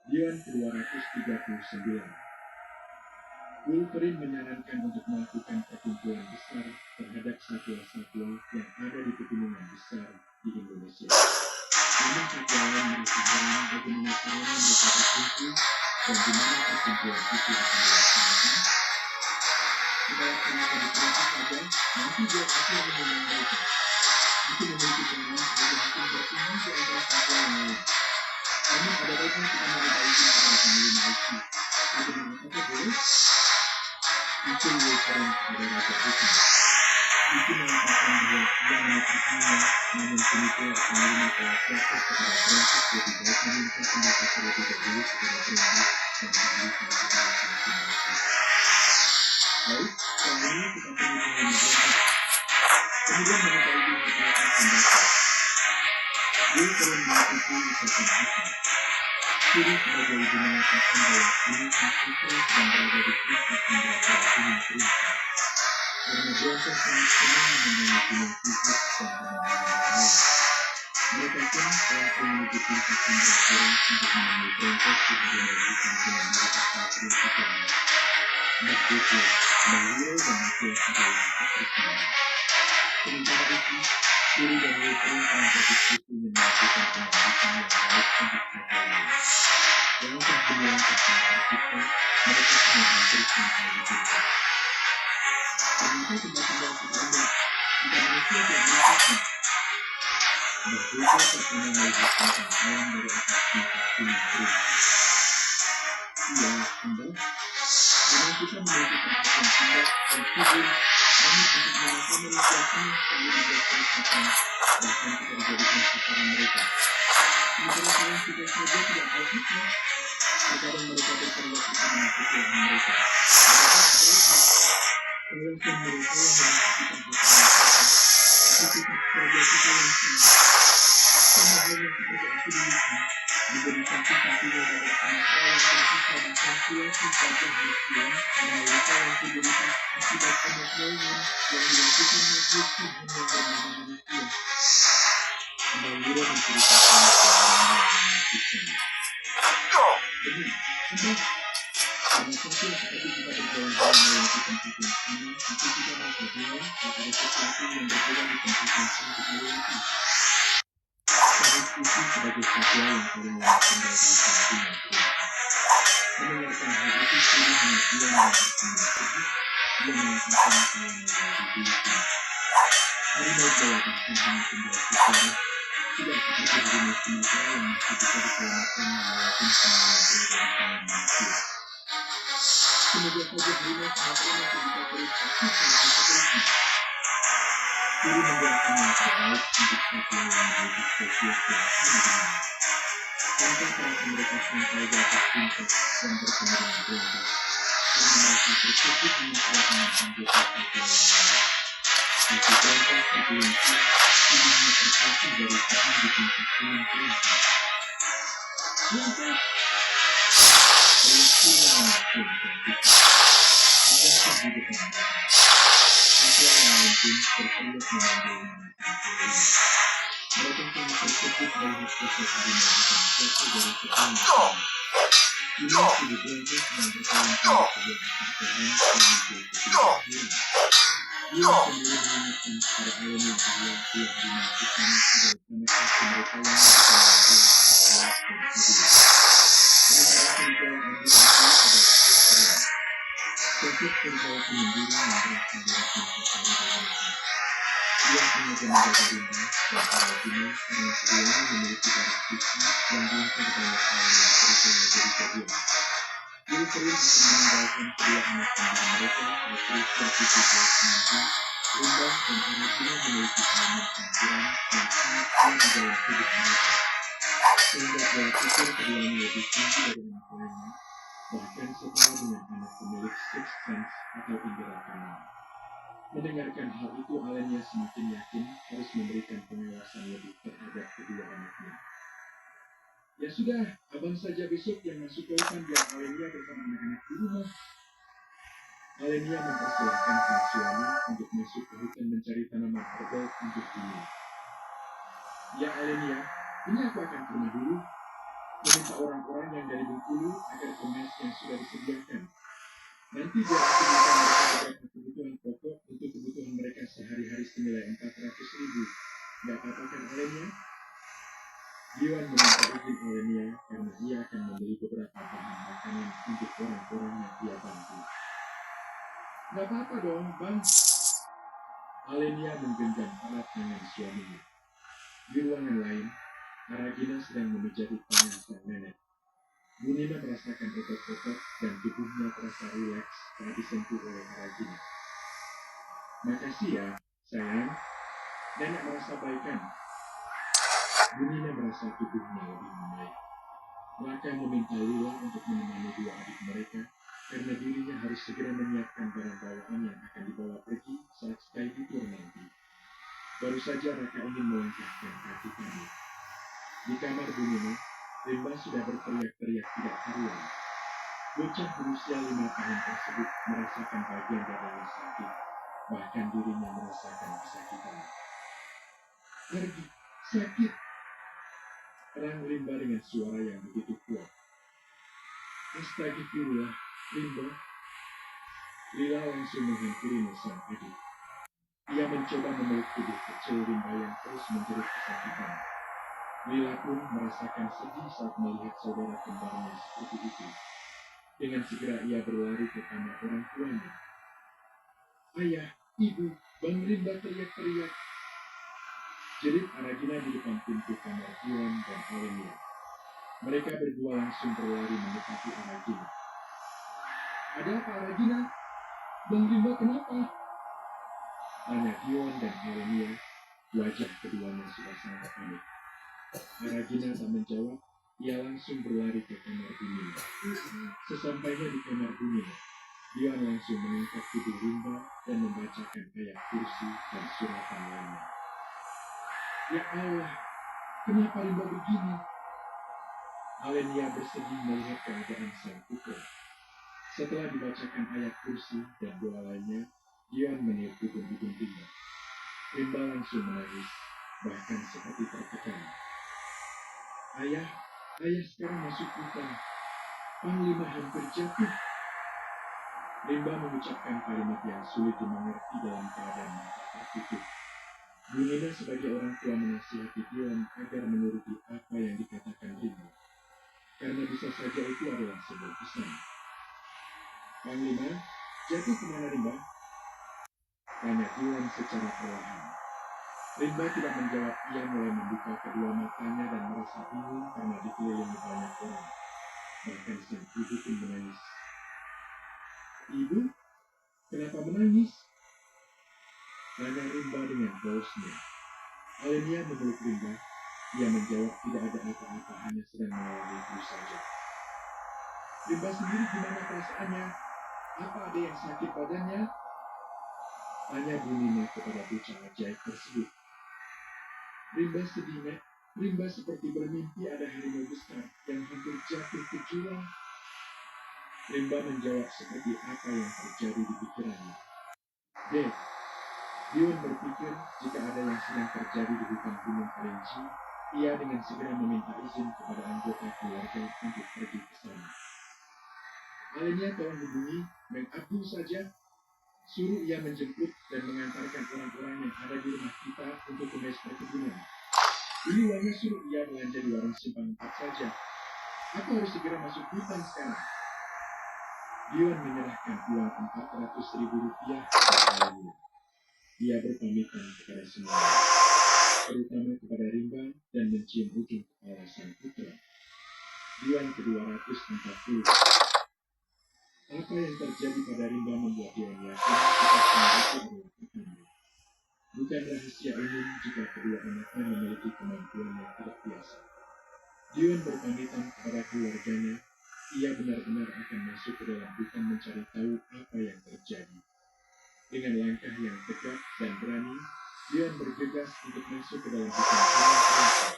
Yuan ke-239. Wolverine menyarankan untuk melakukan perkumpulan besar terhadap satwa-satwa yang ada di pegunungan besar di Indonesia. Namun satwa lain merasa heran bagaimana caranya mereka berkumpul dan di mana perkumpulan itu akan dilaksanakan. Supaya mereka diperintah saja, nanti biar aku yang mengundang mereka. Itu memiliki keinginan sebagai hakim bertinggi di antara satwa yang lain. Namun ada baiknya kita mengetahui kepada panglima itu. Bagaimana kata boleh? Itu Wolverine kepada Raja Hukum. Itu mengatakan bahwa ia mengetahuinya, namun kini pula panglima telah fokus kepada Francis lebih baik meminta pendapat terlebih dahulu kepada Francis dan diberi kepada masing-masing. Baik, setelah ini kita pergi ke Francis. Kemudian mengetahui kepada pendapat. Wolverine mengikuti ucapan itu. Kiri sebagai ibu mengatakan bahwa kini Afrika sedang berada di puncak pendapat gunung Perintah. Karena biasa sangat senang mengenai gunung Fuji dan gunung-gunung lain. Mereka pun telah menuju puncak Singapura untuk menemui Francis di gunung gunung di atas Afrika. Mbah Buku, Mbah Leo dan Mbah sebagai Afrika. Sementara itu, Kiri dan Wolverine telah berdiskusi melakukan pendidikan yang baik untuk satwa lain. Langkah demi langkah telah tercipta, mereka semua memberikan hal itu. Ternyata benda-benda tidak ada, jika manusia tidak melihatnya. Berbeda terkena melihat tentang alam dari atas puncak gunung Perintah. Iya, Mbak. Memang kita memiliki perhatian Mbak dan tubuh, namun untuk mengapa manusia senang sekali membuat kerusakan, bahkan kita dijadikan sasaran mereka. Sementara kalian tidak saja tidak tahu kita. Terkadang mereka berteriak kita menakutkan mereka. Padahal sebaliknya, kalian mereka yang menakutkan kita. Tapi tetap saja kita yang salah. Sama halnya seperti aku demikian, diberikan simpatinya dari anak yang tersisa di kalkulasi pajak miskin, dengan luka yang diberikan akibat penyesuaian yang dilakukan makhluk Tuhan yang bernama manusia. Kembali menceritakan masalah yang menyakitkan. Benar, Mbak. Karena tentu seperti kita berjalan-jalan melewati tempat yang sama, tapi kita merasa bingung jika ada sesuatu yang berbeda di tempat yang sama kita lewati. Sangat itu sebagai satwa yang paling lama tinggal di lingkungan kita. Mendengarkan hal itu Kiri hanya diam dan tersenyum sedih. Dia mengatakan kalau melewati dirinya. Harimau Jawa bahkan hanya tinggal sejarah, tidak seperti harimau Sumatera yang masih bisa diselamatkan walaupun semuanya berada di tangan manusia. Semoga saja harimau Sumatera masih bisa terus aktif dan bersekutu. Kiri mendoakan yang terbaik untuk satwa yang menjadi spesies yang ada di dunia. Tanpa terasa mereka sampai di atas puncak dan bertemu dengan Brenda, karena mereka terkejut dengan kedatangan anggota satwa yang lain. Tapi Brenda tergelincir, tubuhnya terpaku dari pohon di puncak gunung Perintah. Brenda! Ayah Kiri mengaku dan itu. Ada di depan mereka. Satwa yang lain pun berteriak memanggil nama satwa lain. Mereka sangat terkejut melihat sosok harimau hitam jatuh dari pohon yang sama. Kini tubuh Brenda sedang berkelantang di sebuah akar pohon yang menjual ketiga hilang. Dia kembali mengingatkan kepada ayahnya bahwa dia dimaksudkan sebagai anak asuh mereka yang berkelanjutan dan adil. Sementara serigala ambil adalah Wolverine. Sosok serigala penyendiri yang berasal dari puncak Kalimantan. Ia sengaja menjaga Dinda dan para Dino karena keduanya memiliki darah suci yang belum terbawa alam yang percaya jadi jadian. Wolverine akan meninggalkan kedua anak kandung mereka pada usia 17 minggu. Rindang dan Arjuna memiliki elemen campuran yang sangat kuat di dalam tubuh mereka. Sehingga pola pikir keduanya lebih tinggi dari anak lainnya, bahkan setara dengan anak pemilik sixth sense atau indera keenam. Mendengarkan hal itu, Alenia semakin yakin harus memberikan pengawasan lebih terhadap kedua anaknya. Ya sudah, abang saja besok yang masuk ke hutan biar Alenia bersama anak-anak di rumah. Alenia mempersilahkan sang suami untuk masuk ke hutan mencari tanaman herbal untuk dirinya. Ya Alenia, ini aku akan ke rumah dulu. meminta orang-orang yang dari Bengkulu agar kemas yang sudah disediakan. Nanti biar aku bisa mereka beberapa kebutuhan pokok untuk kebutuhan mereka sehari-hari senilai 400.000. Nggak apa-apa kan Alenia? Diwan meminta izin Alenia karena ia akan membeli beberapa bahan makanan untuk orang-orang yang ia bantu. Nggak apa-apa dong, Bang. Alenia menggenggam erat tangan suaminya. Di ruangan lain, Aragina sedang memijati tangan sang nenek. Bunina merasakan otot-otot dan tubuhnya terasa rileks saat disentuh oleh Aragina. Makasih ya, sayang. Nenek merasa baikan. Bunina merasa tubuhnya lebih membaik. Raka meminta Lila untuk menemani dua adik mereka karena dirinya harus segera menyiapkan barang bawaan yang akan dibawa pergi saat Sky tidur nanti. Baru saja Raka ingin melangkahkan kaki kami. Di kamar Bunina, Rimba sudah berteriak-teriak tidak karuan. Bocah berusia 5 tahun tersebut merasakan bagian dadanya sakit, bahkan dirinya merasakan kesakitan. Pergi, sakit. Terang Rimba dengan suara yang begitu kuat. Astagfirullah, Rimba. Lila langsung menghampiri sang adik. Ia mencoba memeluk tubuh kecil Rimba yang terus menjerit kesakitan. Lila pun merasakan sedih saat melihat saudara kembarnya seperti itu. Dengan segera ia berlari ke kamar orang tuanya. Ayah, ibu, Bang Rimba teriak-teriak. Jerit Aragina di depan pintu kamar Diwan dan Alenia. Mereka berdua langsung berlari mendekati Aragina. Ada apa Aragina? Bang Rimba kenapa? Tanya Diwan dan Alenia. Wajah keduanya sudah sangat panik. Aragina tak menjawab. Ia langsung berlari ke kamar Bunina. Sesampainya di kamar Bunina, Diwan langsung mengangkat tubuh Rimba dan membacakan ayat kursi dan suratan lainnya. Ya Allah, kenapa Rimba begini? Alenia bersedih melihat keadaan sang putra. Setelah dibacakan ayat kursi dan doa lainnya, Diwan meniup hidung Rimba. Rimba langsung menangis, bahkan seperti tertekan. Ayah sekarang masuk hutan. Panglima hampir jatuh. Rimba mengucapkan kalimat yang sulit dimengerti dalam keadaan mata tertutup. Bunina sebagai orang tua menasihati Diwan agar menuruti apa yang dikatakan Rimba. Karena bisa saja itu adalah sebuah pesan. Panglima, jatuh kemana Rimba? Tanya Diwan secara perlahan. Rimba tidak menjawab, ia mulai membuka kedua matanya dan merasa bingung karena dikelilingi banyak orang. Bahkan sang ibu pun menangis. Ibu, kenapa menangis? Tanya Rimba dengan pausnya. Alenia memeluk Rimba. Ia menjawab tidak ada apa-apa, hanya sedang mengalami flu saja. Rimba sendiri gimana perasaannya? Apa ada yang sakit badannya? Tanya Bunina kepada bocah ajaib tersebut. Rimba sedih, Nek. Rimba seperti bermimpi ada harimau besar yang hampir jatuh ke jurang. Rimba menjawab seperti apa yang terjadi di pikirannya. Dek, Diwan berpikir jika ada yang sedang terjadi di hutan Gunung Kerinci, ia dengan segera meminta izin kepada anggota keluarga untuk pergi ke sana. Alenia tolong hubungi Meng Abdul saja. Suruh ia menjemput dan mengantarkan orang-orang yang ada di rumah kita untuk ke mes perkebunan. Ini uangnya suruh ia belanja di warung simpang 4 saja. Aku harus segera masuk hutan sekarang. Diwan menyerahkan uang 400.000 rupiah kepada Alenia. Ia berpamitan kepada semua, terutama kepada Rimba dan mencium ujung kepala sang putra. Diwan ke-240. Apa yang terjadi pada Rimba membuat Diwan yakin jika semua itu adalah pertanda. Bukan rahasia umum jika kedua anaknya memiliki kemampuan yang tidak biasa. Diwan berpamitan kepada keluarganya. Ia benar-benar akan masuk ke dalam hutan mencari tahu apa yang terjadi. Dengan langkah yang tegak dan berani, Diwan bergegas untuk masuk ke dalam hutan Gunung Kerinci.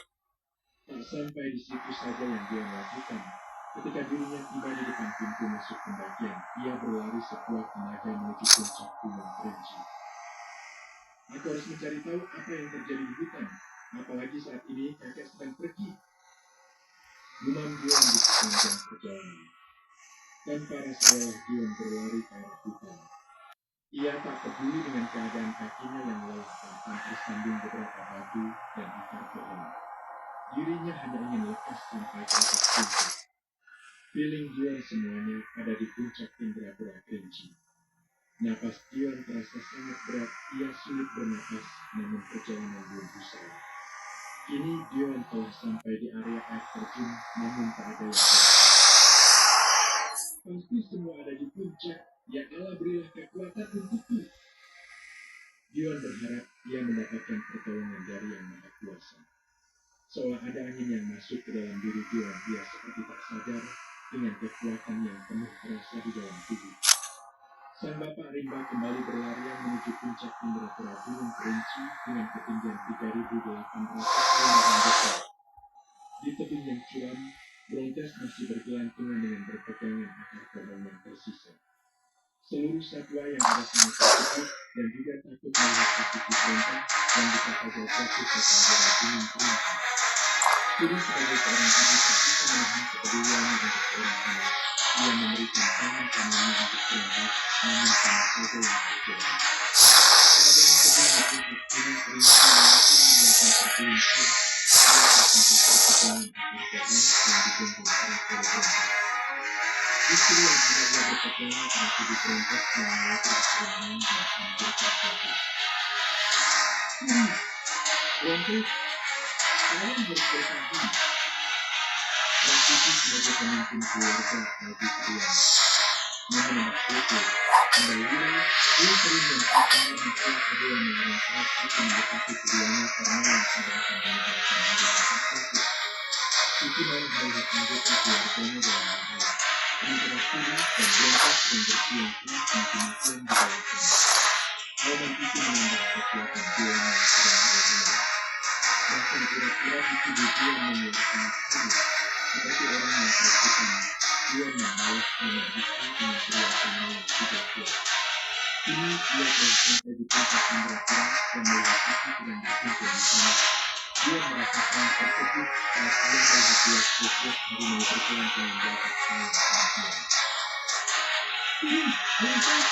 Tak sampai di situ saja yang Diwan lakukan. Ketika dirinya tiba di depan pintu masuk pendakian, ia berlari sekuat tenaga menuju puncak Gunung Kerinci. Aku harus mencari tahu apa yang terjadi di hutan, apalagi saat ini kakek sedang pergi. Gumam Dion di sepanjang perjalanan. Tanpa rasa lelah Dion berlari ke arah hutan. Ia tak peduli dengan keadaan kakinya yang lelah bahkan tersandung beberapa batu dan akar pohon. Dirinya hanya ingin lekas sampai ke atas puncak. Feeling Dion semuanya ada di puncak Indrapura Kerinci. Napas Dion terasa sangat berat, ia sulit bernapas, namun perjalanan belum usai. Kini Dion telah sampai di area air terjun, namun tak ada yang tahu. Pasti semua ada di puncak, ya Allah berilah kekuatan untukku. Dion berharap ia mendapatkan pertolongan dari Yang Maha Kuasa. Seolah ada angin yang masuk ke dalam diri Dion, dia seperti tak sadar dengan kekuatan yang penuh terasa di dalam tubuh. Sang Bapak Rimba kembali berlarian menuju puncak Indrapura Gunung Kerinci dengan ketinggian 3.800 meter. Di tebing yang curam, Bronkas masih bergelantungan dengan berpegangan akar pohon yang tersisa. Seluruh satwa yang ada sangat takut dan juga takut melihat posisi Bronkas yang bisa saja jatuh ke kaldera Gunung Kerinci. Kini sebagai seorang ibu tak bisa menahan kepeduliannya untuk seorang anak. Ia memberikan tangan-tangannya untuk Bronkas, namun sama saja yang terjadi. Keadaan sedang di puncak Gunung Kerinci makin membuatnya tergelincir. Ia tersentuh perpegangan akar pohon yang digonggong erat oleh Bronkas. Justru yang hendak ia berpegangan pada tubuh Bronkas yang mulai terus dan hampir terjatuh. Bronkas, kalian harus bertahan. Transisi sebagai pemimpin keluarga bagi kedua. Namun itu, kembalilah, dia sering dan akan mencari kedua mengenai itu mendekati keduanya karena yang sudah akan menyebabkan diri tersebut. Itu malah melihat anggota keluarganya dalam bahaya. Sementara Suri dan Bronkas sedang berjuang keras mati-matian di bawah sana. Momen itu menambah kekuatan Dion yang sedang berjuang. Bahkan kira-kira di tubuh Dion mengeluarkan haru. Seperti orang yang tersukan, Dion membalas anak itu dengan teriakannya yang tidak kuat. Kini ia telah sampai di puncak Indrapura dan melihat itu sedang berkumpul di sana. Dion merasa sangat terkejut saat ia melihat dua spesies harimau berkelantungan di atas sayap kematian. Bronkas!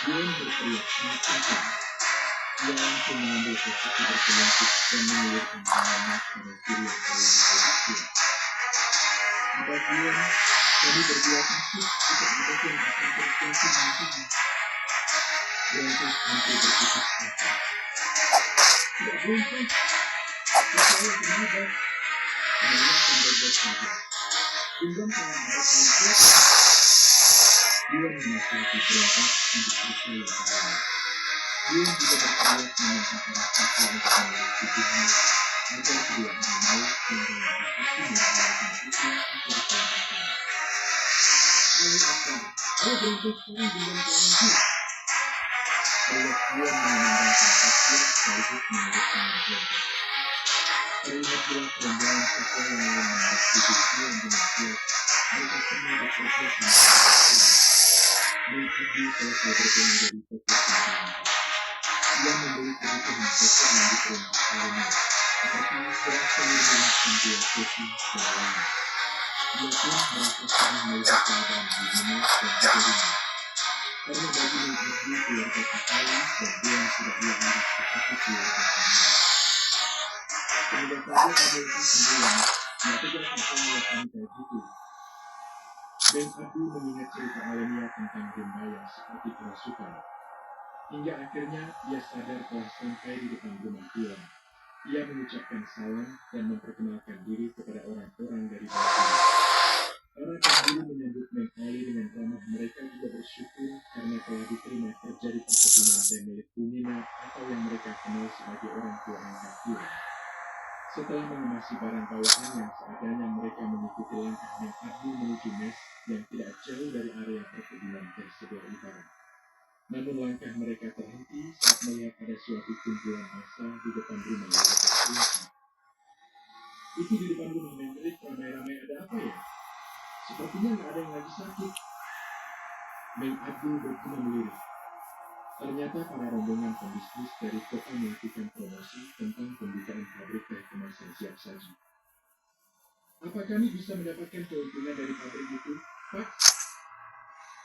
Dion berteriak sangat kencang. Ia langsung mengambil posisi berkelompok dan mengulurkan tangannya pada kiri yang berada di posisi. Jika Dion, kami berdua takut tidak ada yang akan terjadi nantinya. Bronkas hampir berputus asa. Tidak Bronkas, percaya kenapa? Sebenarnya akan baik-baik saja. Genggam tangan baik Bronkas. Dion menasihati Bronkas untuk percaya padanya. Dion juga berteriak meminta para satwa untuk menarik tubuhnya agar kedua harimau yang dalam posisi menghalalkan itu agar kelanjutan. Ayo Akbar, ayo Bronkas sekarang genggam tanganku. Teriak Dion mengandalkan pasir sekaligus menarik tangan Bronkas. Terlihat jelas rombongan satwa yang lain menarik tubuh Dion dengan kuat. Mereka semua bekerja sama dengan Mengabdi selesai berjalan dari fokus yang ia membeli kebutuhan pokok yang diperlukan olehnya, seperti beras telur dan dua kopi dan lainnya. Ia pun merasa sedih melihat keadaan dirinya dan juga rindu. Karena bagi Mengabdi keluarga Kakali dan Dion sudah ia anggap seperti keluarga sendiri. Semoga saja kamu itu sendirian, tidak tegas engkau melakukan kayak gitu. Dan Abdul mengingat cerita Alenia tentang Rimba yang seperti kerasukan. Hingga akhirnya ia sadar telah sampai di depan rumah Dion. Ia mengucapkan salam dan memperkenalkan diri kepada orang-orang dari bangsa. Para penghulu menyambut Meng Ali dengan ramah. Mereka juga bersyukur karena telah diterima kerja di perkebunan teh milik Bumina atau yang mereka kenal sebagai orang tua angkat Dion. Setelah mengemasi barang bawaan yang seadanya, mereka mengikuti langkah Meng Abdul menuju mes yang tidak jauh dari area perkebunan teh sebelah utara. Namun langkah mereka terhenti saat melihat ada suatu kumpulan massa di depan rumah warga Kerinci. Itu di depan rumah Mendrik ramai-ramai ada apa ya? Sepertinya nggak ada yang lagi sakit. Meng Abdul bergumam lirik. Ternyata para rombongan pembisnis dari kota melakukan promosi tentang pembukaan pabrik teh kemasan siap saji. Apa kami bisa mendapatkan keuntungan dari pabrik itu, Pak?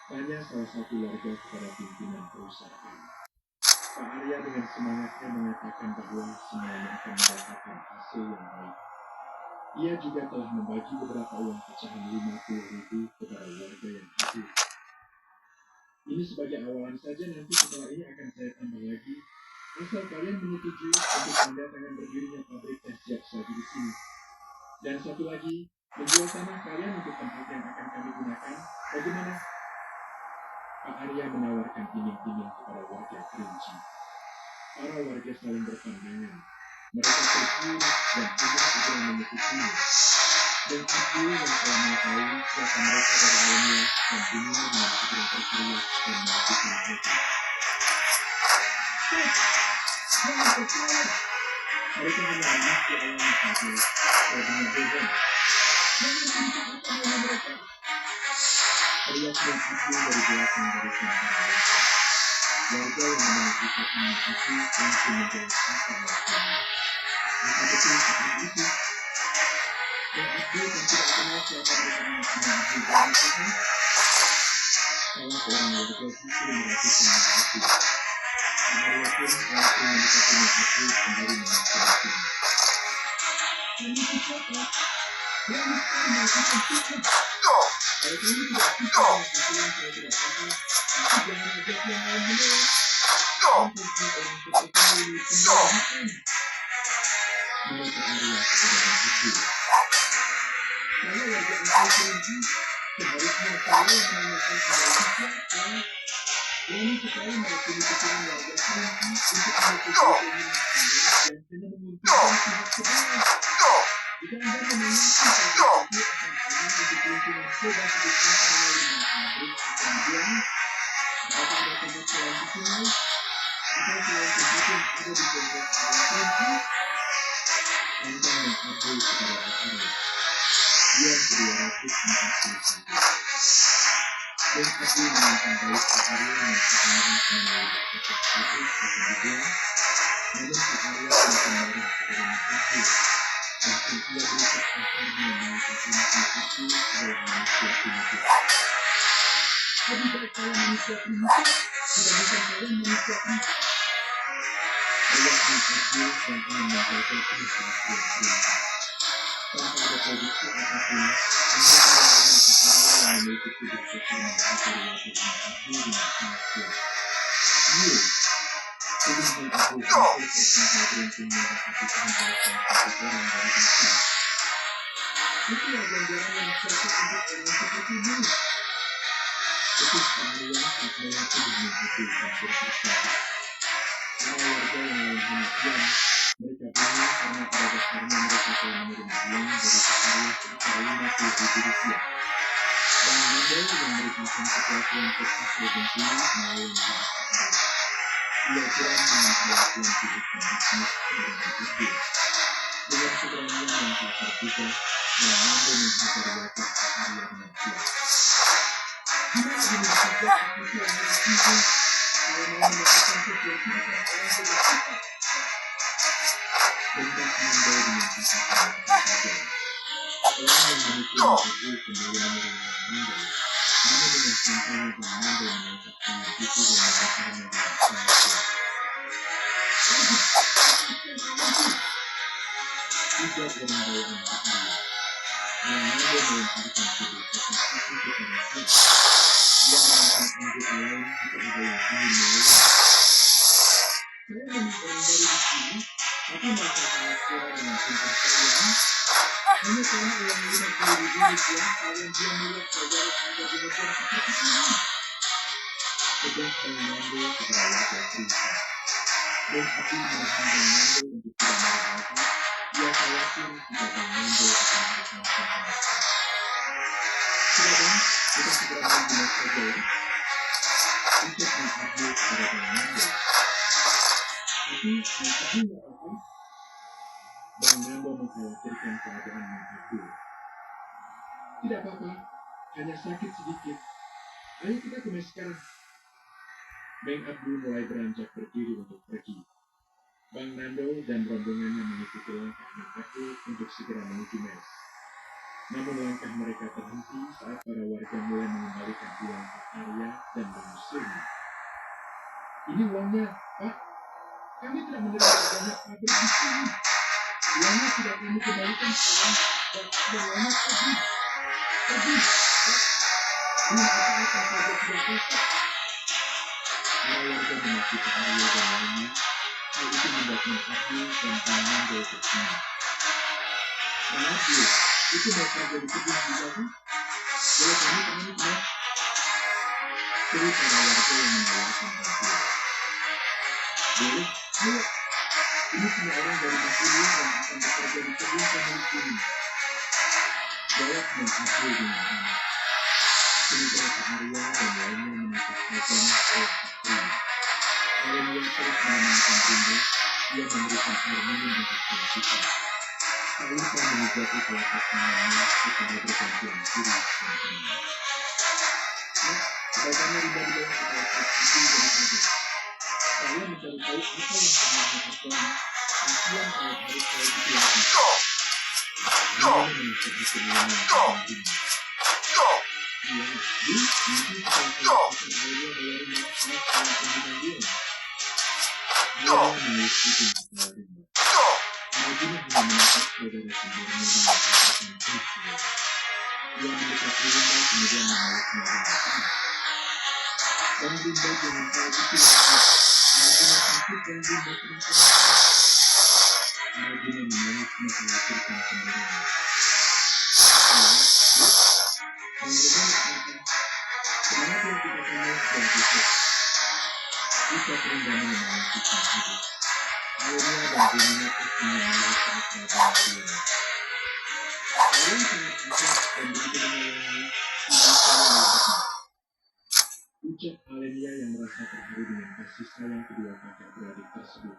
Tanya salah satu warga kepada pimpinan perusahaan. Pak Arya dengan semangatnya mengatakan bahwa semuanya akan mendapatkan hasil yang baik. Ia juga telah membagi beberapa uang pecahan 50.000 kepada warga yang hadir. Ini sebagai awalan saja, nanti setelah ini akan saya tambah lagi. Asal kalian menyetujui untuk tanda tangan berdirinya pabrik teh siap saji di sini. Dan satu lagi, menjual tanah kalian untuk tempat yang akan kami gunakan. Bagaimana? Pak Arya menawarkan iming-iming kepada warga Kerinci. Para warga saling berpandangan. Mereka tergiur dan ingin segera menyetujui. Dan Abdul yang telah mengetahui siapa mereka dari awalnya dan dunia dengan segera terkeriak dan melakukan mereka. Jangan percaya. Mereka hanya di awalnya saja. Tadinya bebas. Jangan mencakap dengan mereka. Teriak dan Abdul dari belakang dari sana. Warga yang menentukan ini itu langsung menjawab apa maksudnya. Apa betul seperti itu? Dan Abdul yang tidak kenal siapa mereka maksudnya Abdul dan itu. Salah seorang warga justru meragukan Abdul. Maria pun langsung mendekatinya Abdul kembali mengaku. Kami siapa? Berani sekali melakukan fitnah. Kalau kamu tidak suka dengan hasil yang saya tidak suka, jangan ajak yang lain menolak. Untuk orang seperti ini tinggal di sini. Mereka Arya kepada Abdul. Saya warga asal Kerinci. Seharusnya saya yang menanyakan kembali siapa. Berani sekali mereka pikiran warga Kerinci untuk menyetujui keinginan Anda dan hanya menguntungkan pihak sebelah. Jika Anda menanyakan pada Abdul akan hanya untuk keuntungan coba sebutkan melalui pabrik, kemudian apakah ada tempat selain di sini? Atau selain tempat yang ada di komplek Kerinci? Tantang dan Abdul kepada Pak Arya. Dia 241. Dan Abdul menantang balik Pak Arya yang pertanyaan menarik kata pabrik akan dibuang. Namun Pak Arya semakin marah kepada Abdul. Bahkan ia berusaha kasar dengan mengatakan Abdul adalah manusia primitif. Lebih baik kalian manusia primitif dibandingkan kalian manusia primitif. Teriaknya Abdul dan ingin menjaga kehidupan primitif. Tanpa ada produksi apapun, mereka dengan Pak Arya yang memiliki tubuh sempurna agar wajah Abdul dengan sangat kuat. Tubuhnya Abdul hampir tersampai beruntung mendapati kehidupan satu orang dari Mesir. Itulah ganjaran yang cocok untuk orang sepertimu. Ketik Pak Arya saat melihat tubuhnya Abdul hampir tersampai. Para warga yang lain hanya diam. Mereka bingung karena pada dasarnya mereka telah menerima uang dari Pak Arya sebesar 50.000 rupiah. Dan model yang merupakan ketua kelompok asli Bengkulu melalui Pak Arya. Ia geram dengan kelakuan hidupnya bisnis kepada Abdul. Dengan keberanian yang tak terduga, dan mampu menghajar wajah Pak Arya dengan kuat. Gimana ini bisa sesuatu yang menakutkan? Kalau mau melakukan sesuatu dengan orang berbeda. Bentak Mando dengan kata-kata saja. Orang yang memikirkan Abdul kembali menyerang Mando. Namun dengan santainya Mando mengangkat tangan itu dan membakarnya dengan sangat kuat. Tiga orang bawaan Pak Arya. Yang Mando melemparkan tubuh kotak itu ke tanah dia. Dia menantang anggota lain jika ada yang ingin melawan. Saya memang orang baru di sini, tapi merasa sangat kira dengan sumpah kalian. Hanya karena uang 50.000 rupiah, kalian diam melihat saudara Anda dibesar seperti ini. Tegas Bang Mando kepada warga Kerinci. Dan Abdul menahan Bang Mando untuk tidak marah lagi. Dia khawatir jika Bang Mando akan melakukan pembahasan. Sudah Bang, kita segera membuat saja ya. Ucap Bang Abdul kepada Bang Mando. Tapi Bang Abdul tidak apa. Bang Mando mengkhawatirkan keadaan Bang Abdul. Tidak apa-apa, hanya sakit sedikit. Ayo kita ke mes sekarang. Bang Abdul mulai beranjak berdiri untuk pergi. Bang Nando dan rombongannya mengikuti langkah Bang Abdul untuk segera menuju mes. Namun langkah mereka terhenti saat para warga mulai mengembalikan uang ke Arya dan mengusirnya. Ini uangnya, Pak. Kami tidak menerima banyak pabrik di sini. Uangnya tidak kami kembalikan sekarang. Dan uangnya pergi. Pergi. Pak. Ini apa-apa saja sudah selesai. Para warga memaki ke Arya dan lainnya. Hal itu membuatnya Abdul dan Tangan jauh tersenyum. Abdul, itu mau kerja di kebun juga kan? Boleh kami temani Mas? Seru para warga yang menawarkan bantuan. Boleh, ayo. Ini semua orang dari Makulun yang akan bekerja di kebun pemilik ini. Jawab Mas Abdul dengan ramah. Sementara Pak Arya dan lainnya menatap Hasan ke Abdul. Arya terus menenangkan Rindu. Ia memberikan air minum untuk selanjutnya. Tak lupa mengejaki telapak tangannya kepada bergantian kiri dan kanan. Mas, sebaiknya Rinda dibawa ke telapak itu dari saja. Saya mencari tahu apa yang sebenarnya terjadi. Kasihan kalau harus saya dikeluarkan. Rinda menunjukkan kemuliaan yang tinggi. Iya, Bu, nanti setelah saya akan Arya bayarin mas kalau pembinaan dia. Arya menunjukkan kepala Rinda. Rajina hanya menatap saudara sendirinya dengan katakan terus. Ia mendekati Rinda kemudian memeluknya dengan erat. Dan Rinda jangan kau pikir lagi. Rajina sakit dan Rinda kenapa-napa. Rajina menangis mengkhawatirkan sendirinya. Ya, Bu, dan Rinda berkata, kenapa kita semua sudah besok? Ucap Rinda menyemangati sang adik. Arya dan Rinda tersenyum melihat keakraban keduanya. Kalian sangat akrab dan begitu menyayangi ibu saya melihatnya. Ucap Alenia yang merasa terharu dengan kasih sayang kedua kakak beradik tersebut.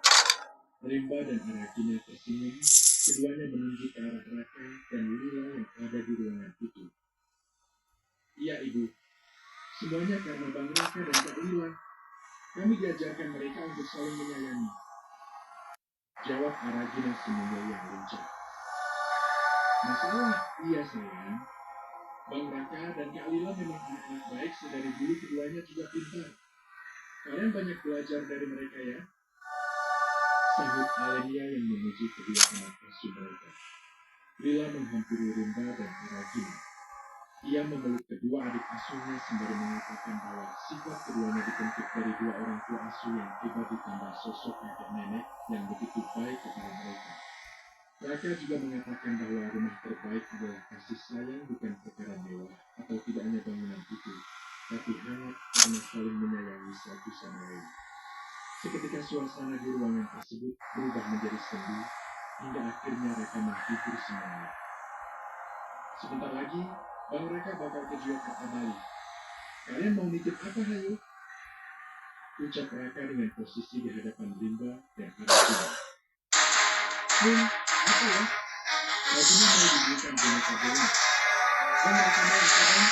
Rimba dan Aragina tersenyum, keduanya menunjuk ke arah Raka dan Lila yang ada di ruangan itu. Iya ibu, semuanya karena Bang Raka dan Kak Lila. Kami diajarkan mereka untuk saling menyayangi. Jawab Aragina semuanya yang lincah. Masalah, iya sayang. Bang Raka dan Kak Lila memang anak-anak baik sedari dulu keduanya juga pintar. Kalian banyak belajar dari mereka ya. Sahut Alenia yang memuji kedua anak asuh mereka. Lila menghampiri Rimba dan Aragina. Ia memeluk kedua adik asuhnya sembari mengatakan bahwa sifat keduanya dibentuk dari dua orang tua asuh yang hebat ditambah sosok kakek nenek yang begitu baik kepada mereka. Raka juga mengatakan bahwa rumah terbaik adalah kasih sayang bukan perkara mewah atau tidaknya bangunan itu, tapi hangat karena saling menyayangi satu sama lain. Seketika suasana di ruangan tersebut berubah menjadi sendi, hingga akhirnya Raka menghibur semuanya. Sebentar lagi, Bang Raka bakal ke Jakarta Bali. Kalian mau nitip apa, hayo? Ucap Raka dengan posisi di hadapan Rimba dan Aragina. Apa ya? Rajina mau diberikan boneka bola. Dan mereka mau apa, Bang?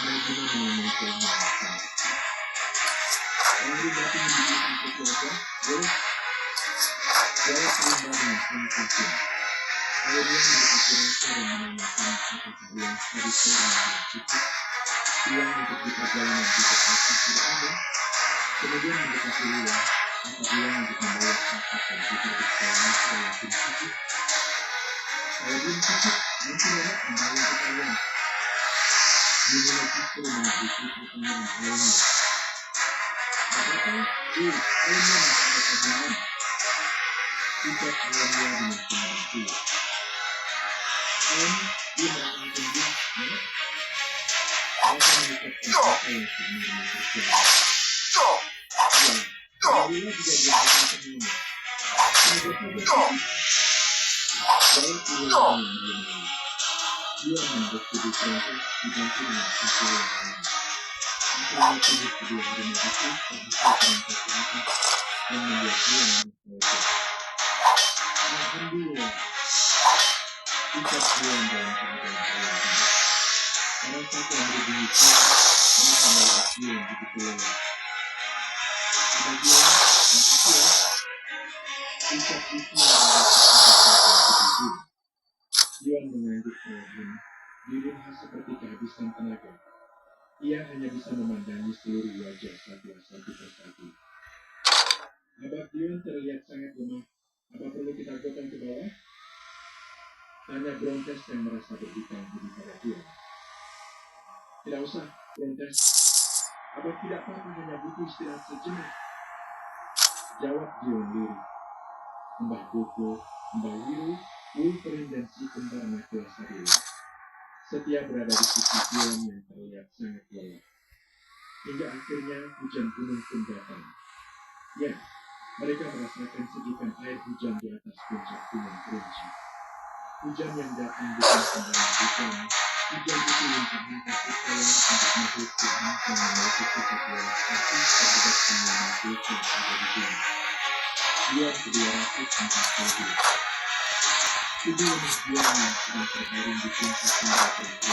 Rajina menyanyikannya sangat. Bang Rimba ingin diberikan kopi aja, boleh? Jawab Rimba dengan sangat yakin. Akhirnya mendekati Raka dan menanyakan apakah uang tadi sore yang cukup. Uang untuk di perjalanan juga pasti tidak ada. Kemudian mendekati Lila, apa uang untuk membayar kakak dan putri di sekolahnya sudah yakin cukup. Kalau belum cukup, nanti nenek membayar ke kalian. Lila justru mengikuti pertanyaan Alenia. Apa-apa, Alenia masih ada tabungan. Ucap Alenia dengan senyuman pula. Dia merasa tunggu, nenek. Mereka mengucapkan apa yang sebenarnya terjadi. Ya, Alenia juga dilakukan semuanya. Semoga saja cukup. Jawab Lila dengan malu-malu. Dia menghadap tubuh proses dibantu dengan sisi yang lain. Akhirnya tubuh kedua harimau itu terbuka terangkat ke atas dan membuat dia menangis lega. Alhamdulillah, ucap Juan dalam keadaan terlentang. Pada saat yang berbunyi kuat, mereka melihat Juan begitu lelah. Ada Juan, makasih ya. Ucap Isma dari kata-kata tubuh Juan. Juan mengangguk Dirinya seperti kehabisan tenaga. Ia hanya bisa memandangi seluruh wajah satu persatu. Abah Dion terlihat sangat lemah. Apa perlu kita gotong ke bawah? Tanya Brontes yang merasa berhutang budi pada Dion. Tidak usah, Brontes. Abah tidak apa-apa, hanya butuh istirahat sejenak. Jawab Dion lirik. Mbah Bobo, Mbah Wiru, Wolverine dan si kembar anak kelas Sadila. Setia berada di sisi Dion yang terlihat sangat lelah. Hingga akhirnya hujan gunung pun datang. Ya, mereka merasakan sejukan air hujan di atas puncak gunung Kerinci. Hujan yang datang bukan sembarang hujan. Hujan itu limpahan kasih sayang untuk makhluk Tuhan yang memiliki sifat welas asih terhadap semua makhluk yang ada di dunia. Dia ke-242. Tubuh lemah Dion yang sedang terbaring di puncak tembok Kerinci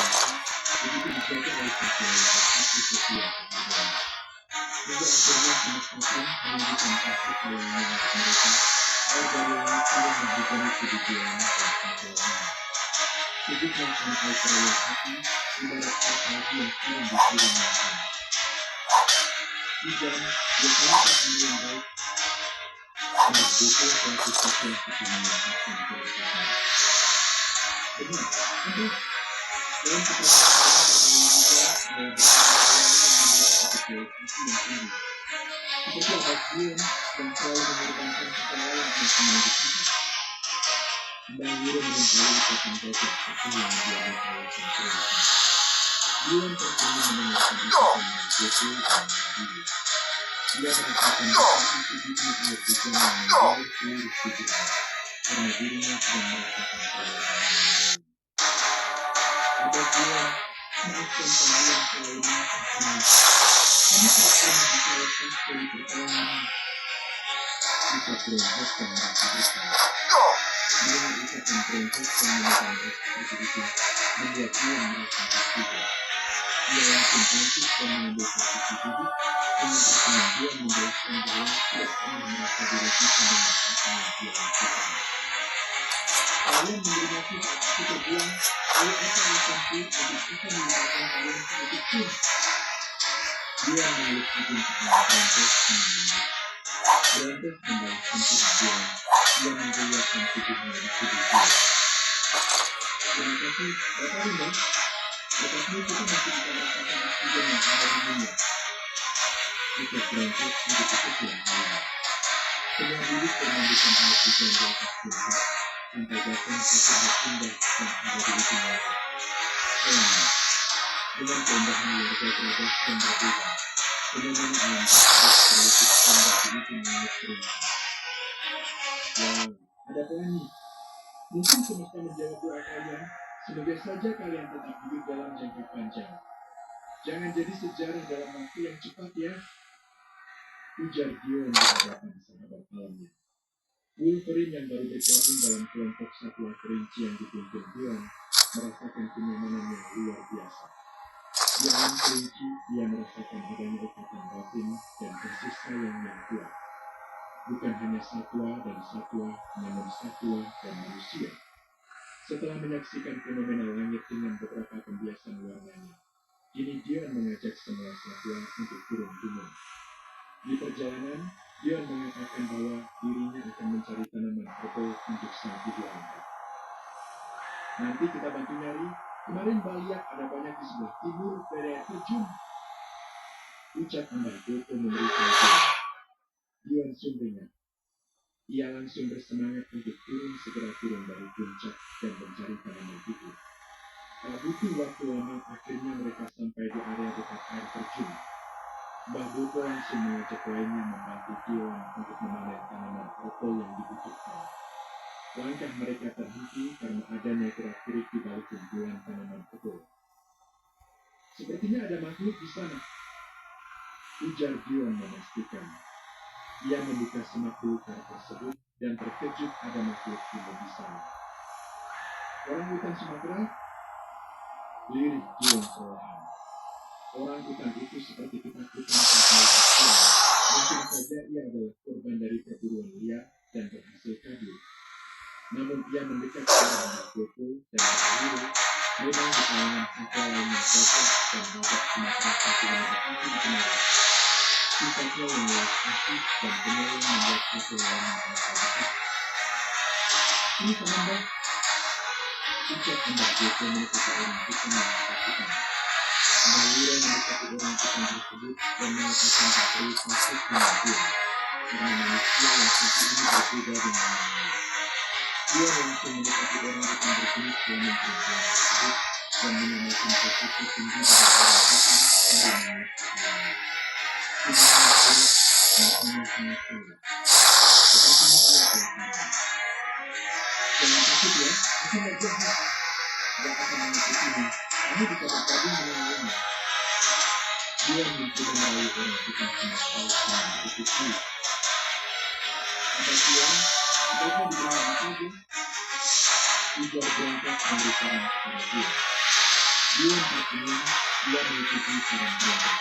begitu dijaga oleh kasih yang bersatu setia kepadanya. Hingga akhirnya semesta pun menunjukkan kasih sayangnya untuk mereka. Air dari langit turun menghujani tubuh Dion dan perjalanan. Tubuh yang sampai terlihat hati, ibarat air salju yang turun di piring yang panas. Hujan, biasanya tak yang baik. Mbah Bobo pelaku satu yang menyampaikan keberkatan. Benar, Abah. Dalam kepercayaan terlalu juga bahwa bersama orang yang memiliki kepercayaan yang tinggi. Seperti Abah Dion yang selalu mengorbankan kepercayaan untuk menuju hidup. Mbah Wiru menempeli ikatan gajah seperti yang dialami oleh sang Kerinci. Dion tersenyum mendengarkan ikatan yang Bobo dan Wiru. Dia merasakan betapa sedihnya air hujan yang mengalir seluruh tubuhnya, karena dirinya sedang merasakan perawatan yang mendalam. Abah Dion, maafkan kalian selalu mengatakan kami tidak pernah bisa lepas dari pertolongan. Ucap Brontes yang merasa bersalah. Mendengar ucapan Brontes yang memegang seperti itu membuat Dion merasa terhibur. Ia langsung bangkit dan mengambil posisi duduk. Dengan tersenyum Dion menjelaskan bahwa tidak pernah merasa dirugikan dengan apa yang dia lakukan. Kalian menghormati saat aku terbuang, lalu apa alasanku untuk bisa meninggalkan kalian sedikit pun? Dia mengeluk hidung kepada Brontes yang menunduk. Brontes membalas sentuhan Dion. Dia menggoyahkan tubuhnya di tubuh Dion. Terima kasih, Bapak Bunda. Berkatmu kita masih bisa merasakan oksigen yang ada di dunia. Ucap Brontes untuk tutup yang halus. Semua duduk bermandikan air hujan di atas puncak, sampai datang sesuatu indah yang ada di ujung langit. Dengan keindahan luar biasa dan berbeda, fenomena alam tersebut terlihat indah di ujung langit Kerinci. Wow, ada pelangi. Mungkin semesta menjawab doa kalian. Semoga saja kalian tetap hidup dalam jangka panjang. Jangan jadi sejarah dalam waktu yang cepat ya. Ujar Dion di hadapan sahabat alamnya. Wolverine yang baru bergabung dalam kelompok satwa Kerinci yang dipimpin Dion merasakan kenyamanan yang luar biasa. Di alam Kerinci, dia merasakan adanya ikatan batin dan kasih sayang yang kuat. Bukan hanya satwa dan satwa, namun satwa dan manusia. Setelah menyaksikan fenomena langit dengan beberapa pembiasan warnanya, kini Dion mengajak semua satwa untuk turun gunung. Di perjalanan, Dion mengatakan bahwa dirinya akan mencari tanaman purple untuk sang ibu angkat. Nanti kita bantu nyari. Kemarin Baliak ada banyak di sebelah timur dari air terjun. Ucap Mbah Bobo memberitahu Dion. Dion sumringah. Ia langsung bersemangat untuk segera turun dari puncak dan mencari tanaman itu. Tak butuh waktu lama, akhirnya mereka sampai di area dekat air terjun. Mbah Bobo langsung mengajak lainnya membantu Dion untuk memanen tanaman purple yang dibutuhkan. Langkah mereka terhenti karena adanya gerak-gerik di balik kumpulan tanaman purple. Sepertinya ada makhluk di sana. Ujar Dion memastikan. Ia membuka semak belukar tersebut dan terkejut ada makhluk hidup di sana. Orang hutan Sumatera? Lirik Dion perlahan. Orang hutan itu seperti ketakutan saat melihat Dion. Mungkin saja ia adalah korban dari perburuan liar dan berhasil kabur. Namun ia mendekat ke arah Mbah Bobo dan Mbah Wiru Memang di kalangan siswa lainnya Joseph dan Robert Sumatera satu ini berarti dikenal. Sifatnya yang luas aktif dan benar membuat satu lainnya merasa begitu. Ini penambah sejak hendak Joko mendekati orang bukan yang dikatakan. Baliran mendekati orang bukan tersebut dan mengatakan tak perlu masuk dengan dia. Karena manusia yang satu ini berbeda dengan yang lain. Dia langsung mendekati orang bukan berjenis kelamin perempuan tersebut dan menamakan posisi tinggi pada orang itu sambil mengelak ke lain. Tubuhnya kuat, matanya sangat kuat. Sepertinya ia kelaparan. Jangan takut ya, aku nggak jahat. Gak akan mengikutimu. Kamu bisa bergabung dengan Lena. Dia mencoba merayu orang bukan Sumatera dengan begitu sulit. Ada Tuan, sebaiknya diberangkat saja. Ujar berangkat memberi saran kepada dia. Dia berkenan, dia mengikuti saran berangkat.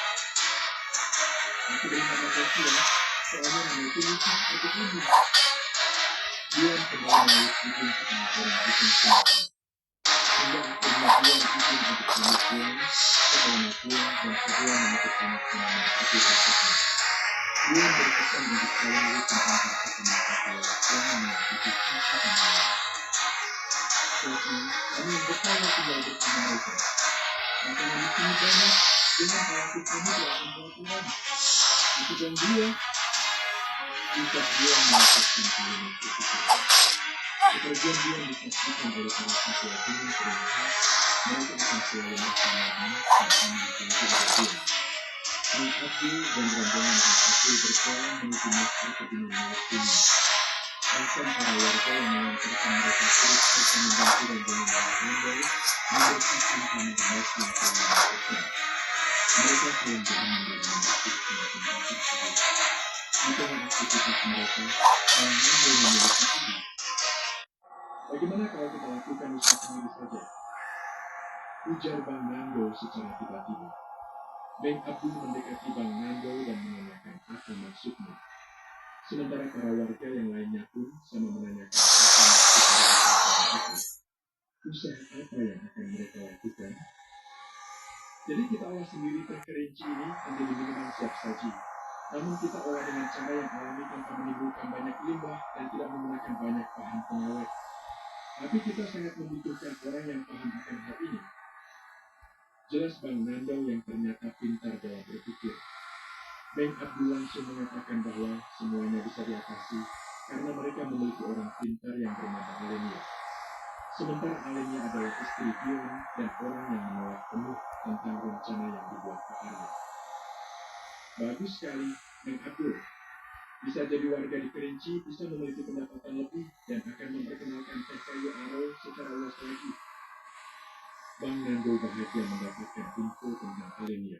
Aku berterima kasih ya, soalnya memiliki lucu seperti kamu. Dia kembali menulis izin kepada orang bukan Sumatera. Hingga akhirnya dia izin untuk pamit pulang, setelah pulang dan segera menutup pamit selama itu berikutnya. Dia berpesan untuk saya tentang harta pemerintah saya yang memiliki satu sama lain. Jadi, kami yang berkaya tinggal bersama mereka. Makanan di sini banyak, dengan khawatir kami tidak akan kelaparan. Itu dan dia, ucap dia mengatakan kalimat itu. Kepergian dia yang disaksikan oleh para siswa dengan perintah, mereka akan selalu bersama-sama dan kami dikunci oleh dia. Ning Abdul dan rombongan Kang Abdul berjalan menuju masjid ke Gunung Mawar ini. Bahkan para warga yang mengantarkan mereka turut serta membantu rombongan Kang Abdul membersihkan tanah emas yang telah dilakukan. Mereka selalu bermain dalam masjid dengan tempat tersebut. Di tengah aktivitas mereka, Kang Abdul memiliki ide. Bagaimana kalau kita lakukan usaha sendiri saja? Ujar Bang Nando secara tiba-tiba. Bang Abdul mendekati Bang Nando dan menanyakan apa maksudnya. Sementara para warga yang lainnya pun sama menanyakan apa maksud dari usaha itu. Usaha apa yang akan mereka lakukan? Jadi kita olah sendiri teh kerinci ini menjadi minuman siap saji. Namun kita olah dengan cara yang alami tanpa menimbulkan banyak limbah dan tidak menggunakan banyak bahan pengawet. Tapi kita sangat membutuhkan orang yang paham akan hal ini. Jelas Bang Nando yang ternyata pintar dalam berpikir. Bang Abdul langsung mengatakan bahwa semuanya bisa diatasi karena mereka memiliki orang pintar yang bernama Alenia. Sementara Alenia adalah istri Dion dan orang yang menolak penuh tentang rencana yang dibuat Pak Arya. Bagus sekali, Bang Abdul. Bisa jadi warga di Kerinci bisa memiliki pendapatan lebih dan akan memperkenalkan teh kayu aro secara luas lagi. Bang Nando bahagia mendapatkan info tentang Alenia.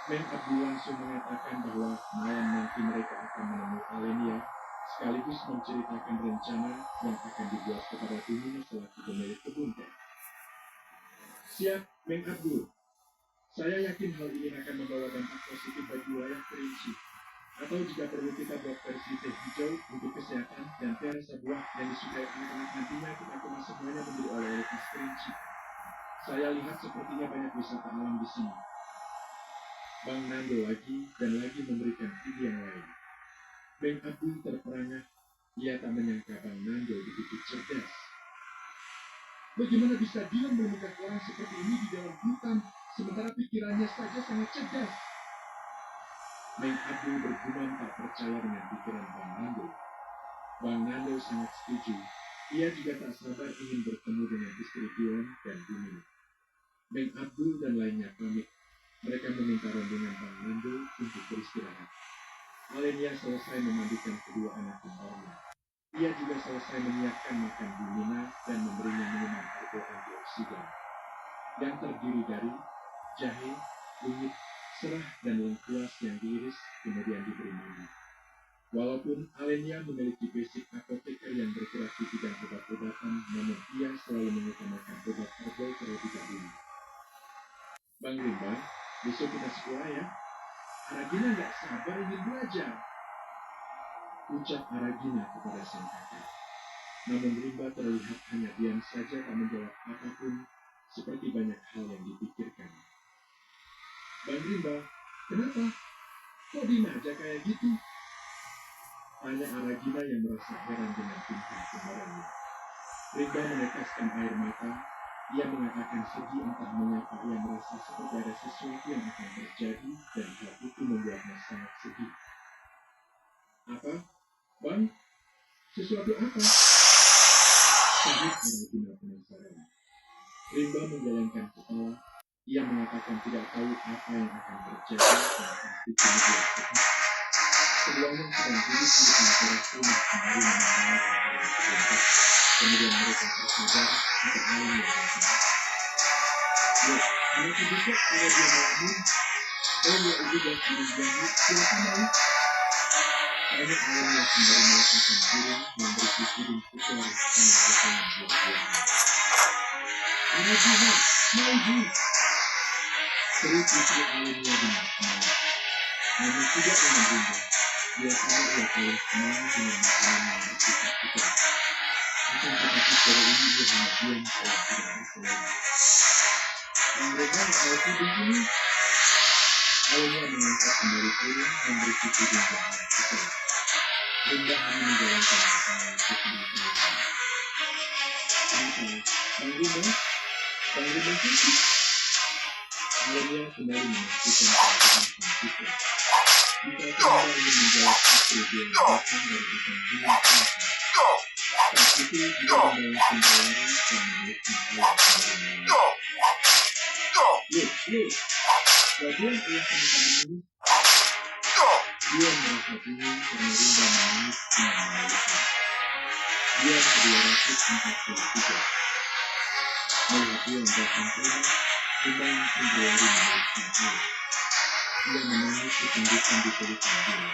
Bang Abdul langsung mengatakan bahwa malam nanti mereka akan menemui Alenia sekaligus menceritakan rencana yang akan dibuat kepada Dumina selaku pemilik kebun teh. Siap, Bang Abdul. Saya yakin hal ini akan membawa dampak positif bagi wilayah Kerinci. Atau jika perlu kita buat versi teh hijau untuk kesehatan dan teh rasa buah yang disukai anak-anak nantinya kita kemas semuanya menjadi oleh-oleh khas Kerinci. Saya lihat sepertinya banyak wisata alam di sini. Bang Nando lagi dan lagi memberikan ide yang lain. Bang Abdul terperangah. Ia tak menyangka Bang Nando begitu cerdas. Bagaimana bisa dia menemukan orang seperti ini di dalam hutan, sementara pikirannya saja sangat cerdas? Bang Abdul bergumam tak percaya dengan pikiran Bang Nando. Bang Nando sangat setuju. Ia juga tak sabar ingin bertemu dengan istri Dion dan Dumina. Bang Abdul dan lainnya pamit. Mereka meminta rombongan Bang Nando untuk beristirahat. Alenia selesai memandikan kedua anak kembarnya. Ia juga selesai menyiapkan makan Dumina dan memberinya minuman herbal antioksidan yang terdiri dari jahe, kunyit, serah, dan lengkuas yang diiris kemudian diberi mandi. Walaupun Alenia memiliki basic apoteker yang bergerak di bidang obat-obatan, namun ia selalu mengutamakan obat herbal terlebih dahulu. Bang Rimba, besok kita sekolah ya. Aragina nggak sabar ingin belajar, ucap Aragina kepada sang kakak. Namun Rimba terlihat hanya diam saja tak menjawab apapun seperti banyak hal yang dipikirkan. Bang Rimba, kenapa? Kok diem aja kayak gitu? Tanya Aragina yang merasa heran dengan tingkah kemarahannya. Rimba meneteskan air mata. Ia mengatakan sedih entah mengapa ia merasa seperti ada sesuatu yang akan terjadi dan hal itu membuatnya sangat sedih. Apa? Bang? Sesuatu apa? Sahut Aragina penasaran. Rimba menggelengkan kepala. Ia mengatakan tidak tahu apa yang akan terjadi dan pasti kini dia sedih. Keduanya sedang duduk di teras rumah kembali memandang antara sebentar. Kemudian mereka tersadar jika Alim yang datang. Loh, mereka juga kalau dia melamun. Oh ya, ibu dan burung ganggu, silakan Alim. Tanya Alim yang sembari meletakkan burung yang berisi puding putih dengan potongan buah-buahan. Aragina, maju! Seru putri Alimnya dengan semangat. Namun tidak dengan Rimba. Biasanya ia paling senang dengan makanan yang berputar-putar. Bukan tetapi pada ini ia hanya diam kalau tidak berselera. Mereka mau puding ini. Alimnya mengangkat kembali piring yang berisi puding buah-buahan putar. Rimba hanya menjalankan kepala putri Alimnya. Bang Rimba? Bang Rimba sakit? Alimnya kembali memastikan keadaan sang putra. Jika Rimba ingin menjawab istri dia yang datang dari hutan gunung selatan. Saat itu dia membalaskan berlari dan memelukkan ayah kembali menangis. Yuk, bagian ayah sama-sama ini. Dia merasa bingung karena Rimba menangis dengan memeluknya. Dia kedua ratus 43. Melihat dia yang datang ke rumah, Rimba langsung berlari memeluk sang ayah. Ia menangis ketunjukan di pelukan dia,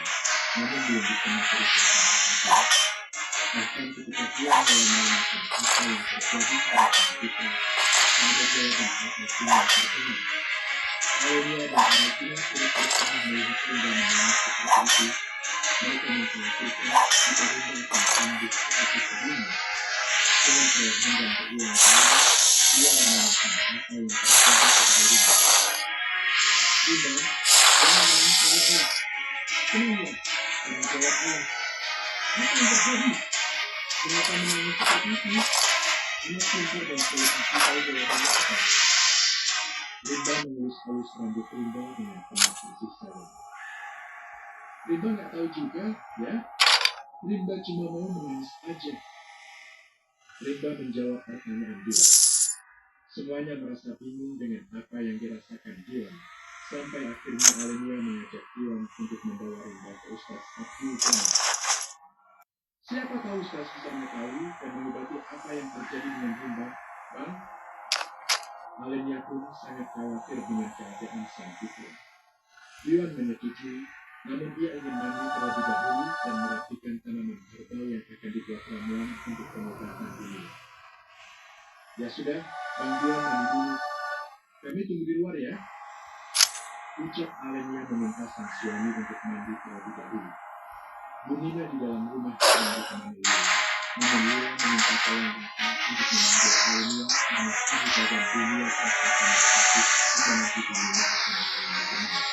namun belum bisa menceritakan apa-apa. Bahkan ketika dia mulai menanyakan apa yang terjadi pada sang putra, ada jawaban apapun yang terdengar. Alimnya dan Aragina sudah berusaha melihat Rimba menangis seperti itu. Mereka mengkhawatirkan jika Rimba akan sembuh seperti sebelumnya. Dengan kelahan dan berulang kali, ia menanyakan apa yang terjadi pada Rimba. Rimba, jangan menangis lagi. Kenapa? Tanggung jawab ayah. Apa yang terjadi? Kenapa menangis seperti itu? Anak pintar dan sulit aku tahu jawabannya apa. Rimba mengelus-elus rambut Rimba dengan penuh kasih sayang. Rimba nggak tahu juga, ya. Rimba cuma mau menangis aja. Rimba menjawab pertanyaan Dilan. Semuanya merasa bingung dengan apa yang dirasakan Dilan. Sampai akhirnya Alimnya mengajak Dilan untuk membawa Rimba ke Ustaz Abdul Ghani. Siapa tahu Ustaz bisa mengetahui dan mengobati apa yang terjadi dengan Rimba, Bang? Alimnya pun sangat khawatir dengan keadaan sang putra. Dilan menyetujui, namun ia ingin mandi terlebih dahulu dan merapikan tanaman herbal yang akan dibuat ramuan untuk pengobatan ini. Ya sudah, Bang Dilan mandi dulu. Kami tunggu di luar ya. Ucap Alimnya meminta sang suami untuk mandi terlebih dahulu. Bunyinya di dalam rumah sedang ditemani Lila. Namun Lila meminta tolong Raka untuk memanggil Alimnya karena ibu badan dunia terasa sangat sakit jika nanti bunyinya akan mengalami demam.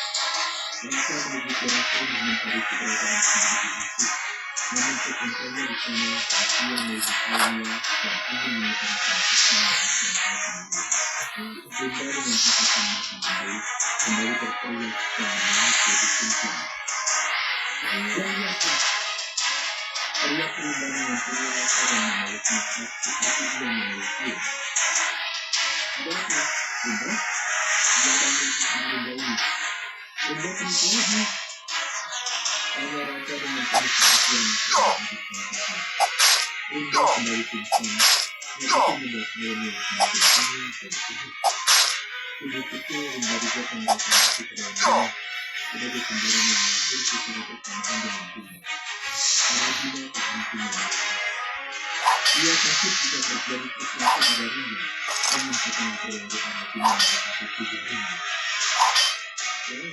Raka menuju teras rumah mencari keberadaan sang ibu asuh. Namun sesampainya di sana, ia melihat Alimnya dan ingin mengutarakan pesan yang akan Alimnya. Rimba dengan tatapan mata membaik kembali berteriak dan menangis lebih kencang. Jangan Kak! Teriak Rimba dengan perlahan dan memeluknya seperti ia memeluk dia. Ada apa, Rimba? Dia bangun sama Rimba ini. Rimba kenapa lagi? Tanya Raka dengan penuh perhatian kepada adik angkatnya. Rimba kembali pingsan. Hal itu membuat Alimnya semakin bingung dan sedih. Tubuh kecil Rimba digotong Raka masuk ke dalam rumah sebagai pembaruan yang lahir secara bersamaan dengan Rimba. Aragina tak henti menangis. Ia takut jika terjadi sesuatu pada Rimba, namun setelah berlalu Aragina mendekati tubuh Rimba. Ya,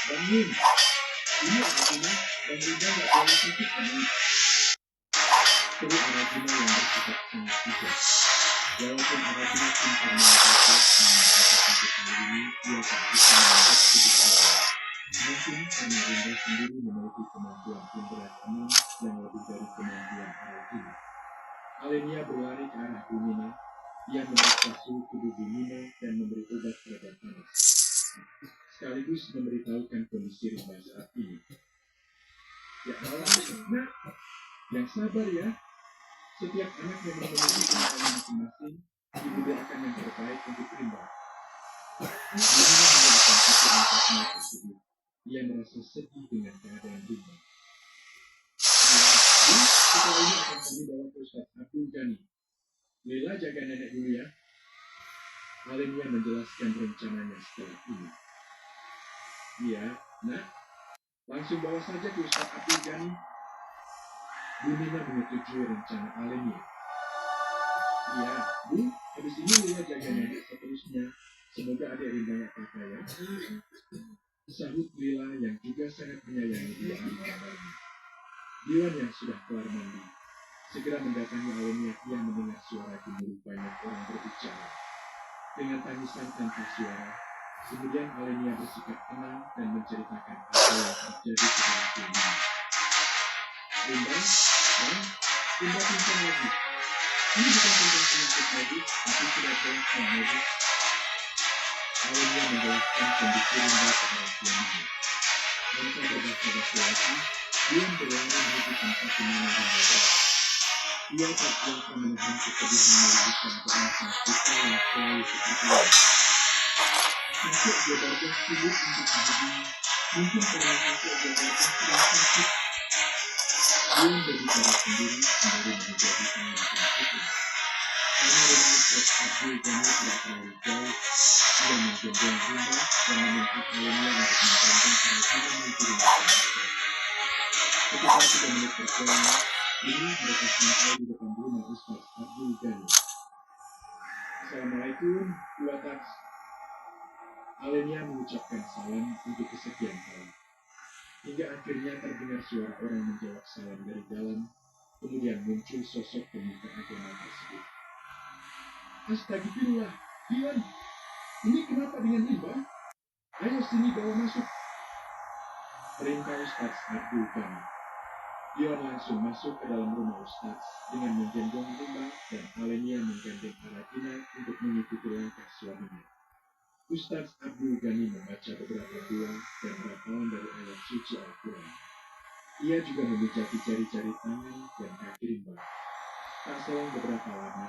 bangun! Ini Aragina, dan Rimba nggak boleh sakit kan? Seru Aragina yang bersikap sangat bijak. Walaupun Aragina pintar mengatakan namun sampai kali ini ia tak bisa membuat kebiasaan. Mungkin karena Rimba sendiri memiliki kemampuan indera keenam yang lebih dari kemampuan Aragina. Alenia berlari ke arah Bumina. Ia memeriksa suhu tubuh Bumina dan memberi obat peredam panas, sekaligus memberitahukan kondisi Rimba saat ini. Ya Allah, nak, yang sabar ya. Setiap anak yang memiliki kemampuan masing-masing, ibu doakan yang terbaik untuk Rimba. Bumina mendoakan cucu angkatnya tersebut. Ia merasa sedih dengan keadaan Rimba. Ya, setelah ini akan kami bawa ke Ustaz Abdul Ghani. Lila jaga nenek dulu ya. Alenia menjelaskan rencananya setelah ini. Iya, nak, langsung bawa saja ke Ustaz Abdul Ghani. Bumina menyetujui rencana Alenia. Iya, Bu, habis ini Lila jaga nenek seterusnya. Semoga adik Rimba gak apa-apa ya. Sahut Lila yang juga sangat menyayangi dua adik kembarnya. Diwan yang sudah keluar mandi segera mendatangi Alenia yang mendengar suara gemuruh banyak orang berbicara. Dengan tangisan tanpa suara, kemudian Alenia bersikap tenang dan menceritakan apa yang terjadi pada suaminya. Rimba, dan Rimba pingsan lagi. Ini bukan tentang penyakit lagi, tapi sudah berakhir lagi. Alenia menjelaskan kondisi Rimba kepada suaminya. Tanpa berbahasa-basi lagi, Diwan berlari menuju tempat di mana Rimba berada. Ia tak kuasa menahan kesedihan melihat keadaan sang putra yang selalu seperti ini. Kakek Jobarga sulit untuk dihubungi. Mungkin karena kakek Jobarga sedang sakit. Diwan berbicara sendiri sembari menjadi tangan sang putra. Karena rumah Ustaz Abdul Ghani tidak terlalu jauh, ia menggendong Rimba dan meminta Alenia untuk menggandeng Aragina menuju rumah sang putra. Sekitar 3 menit perjalanan, ini mereka sampai di depan rumah Ustaz Abdul Ghani. Assalamualaikum, Bu Atas. Alenia mengucapkan salam untuk kesekian kali. Hingga akhirnya terdengar suara orang menjawab salam dari dalam, kemudian muncul sosok pemuka agama tersebut. Astagfirullah, Diwan, ini kenapa dengan Rimba? Ayo sini bawa masuk. Perintah Ustaz Abdul Ghani. Diwan langsung masuk ke dalam rumah Ustaz dengan menggendong Rimba dan Alenia menggandeng Aragina untuk mengikuti langkah suaminya. Ustaz Abdul Ghani membaca beberapa doa dan hafalan dari ayat suci Al-Quran. Ia juga memijati jari-jari tangan dan kaki Rimba. Tak selang beberapa lama,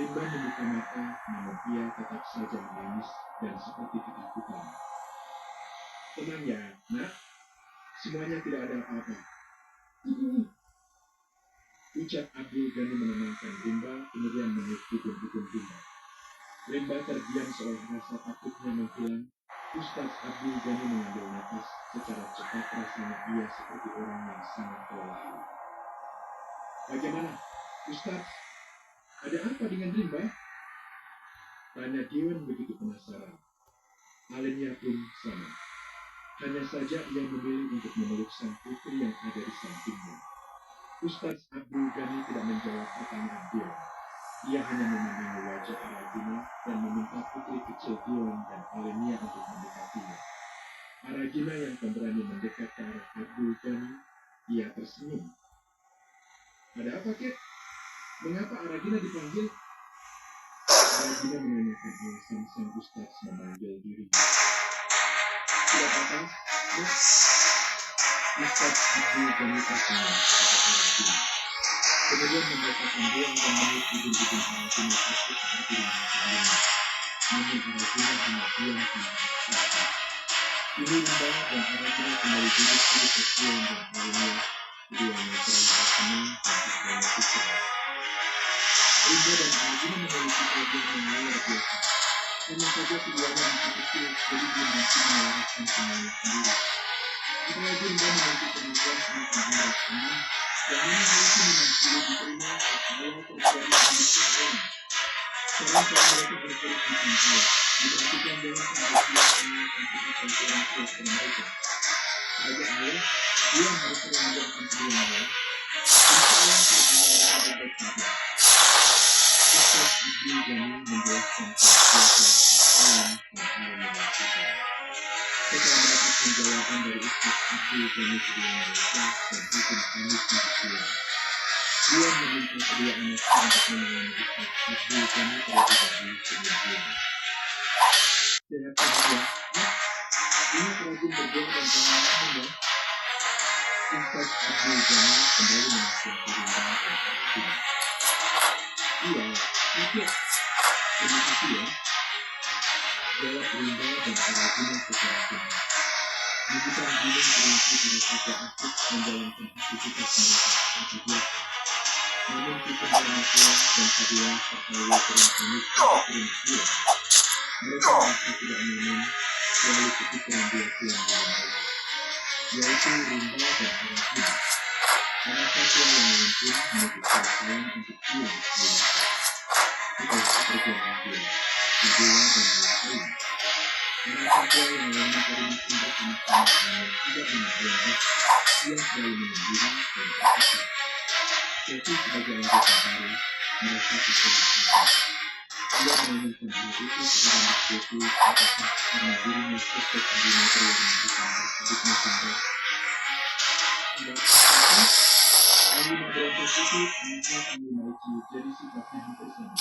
Rimba membuka mata, namun ia tetap saja menangis dan seperti ketakutan. Tenang ya, nak. Semuanya tidak ada apa-apa. Ucap Abdul Ghani menenangkan Rimba, kemudian meniup hidung Rimba. Rimba terdiam seolah rasa takutnya menghilang. Ustaz Abdul Ghani mengambil nafas secara cepat, rasanya ia seperti orang yang sangat kelelahan. Bagaimana, Ustaz? Ada apa dengan Rimba? Tanya Diwan begitu penasaran. Alenia pun sama. Hanya saja ia memilih untuk memeluk sang putri yang ada di sampingnya. Ustaz Abdul Ghani tidak menjawab pertanyaan Diwan. Ia hanya memandangi wajah Aragina dan meminta putri kecil Diwan dan Alenia untuk mendekatinya. Aragina yang pemberani mendekat ke arah Abdul Ghani, ia tersenyum. Ada apa, Kek? Mengapa Aragina dipanggil? Aragina menanyakan alasan sang Ustaz memanggil dirinya. Tidak apa-apa, Mas. Ustaz Abdul Ghani tersenyum kepada Aragina. Kemudian membacakan doa dan meniup hidung Aragina sakit seperti Rimba sebelumnya. Namun Aragina hanya diam tanpa kata. Ini Rimba dan Aragina kembali duduk di dekat Diwan dan Alenia. Keduanya terlihat senang dan tak banyak bicara. Rimba dan Aragina memiliki kelebihan yang luar biasa. Hanya saja keduanya masih kecil, jadi belum mampu melaraskan semuanya sendiri. Apalagi Rimba memiliki kemampuan semakin jelas ini, yang ini harusnya memang sulit diterima kalau terjadi hambatan orang. Sekarang kalau mereka bergerak di samping, diperhatikan dengan kebersihan semua komputer dan orang tua kepada mereka. Sebagai ayah, dia harus sering mendoakan keduanya. Insya Allah kedepannya mereka baik-baik saja. Ustaz Abdul Ghani menjelaskan kehadiran dan alumni. Setelah mendapatkan jawaban dari Ustaz Abdul Ghani kedua Malaysia dan hukum Anis untuk pulang, dia meminta kedua anaknya untuk menemani Ustaz Abdul Ghani terlebih dahulu sebelum pulang. Sehat saja, ini rajin berdoa dan pengalaman ya. Ustaz Abdul Ghani kembali menasihati Rinda dan Arifin. Iya, tidak. Begitu ya. Jawab Rinda dan Arifin secara benar. Di hutan gunung Kerinci mereka aktif menjalankan aktivitas mereka seperti biasa. Namun kita Malaysia dan Sabila serta Wilayah Unik untuk Kerinci, mereka merasa tidak nyaman selalu kepikiran dua tuan dalam mereka, yaitu Rinda dan Arifin. Anak satu yang lain pun memutuskan sayang untuk pulang ke Malaysia. Kita perjuangan pulang, Sabila dan Wilayah. Anak satu yang lainnya Karim pun bersama-sama dengan tidak menanggapi, ia selalu menyendiri dan berpikir. Jadi sebagai anggota baru, merasa kesulitan. Ia menanyakan hal itu kepada Mas Joko apakah karena dirinya sosok koordinator yang bukan tersebut November. Tidak, tapi Panglima Berontak itu anaknya Panglima Ici, jadi sifatnya hampir sama.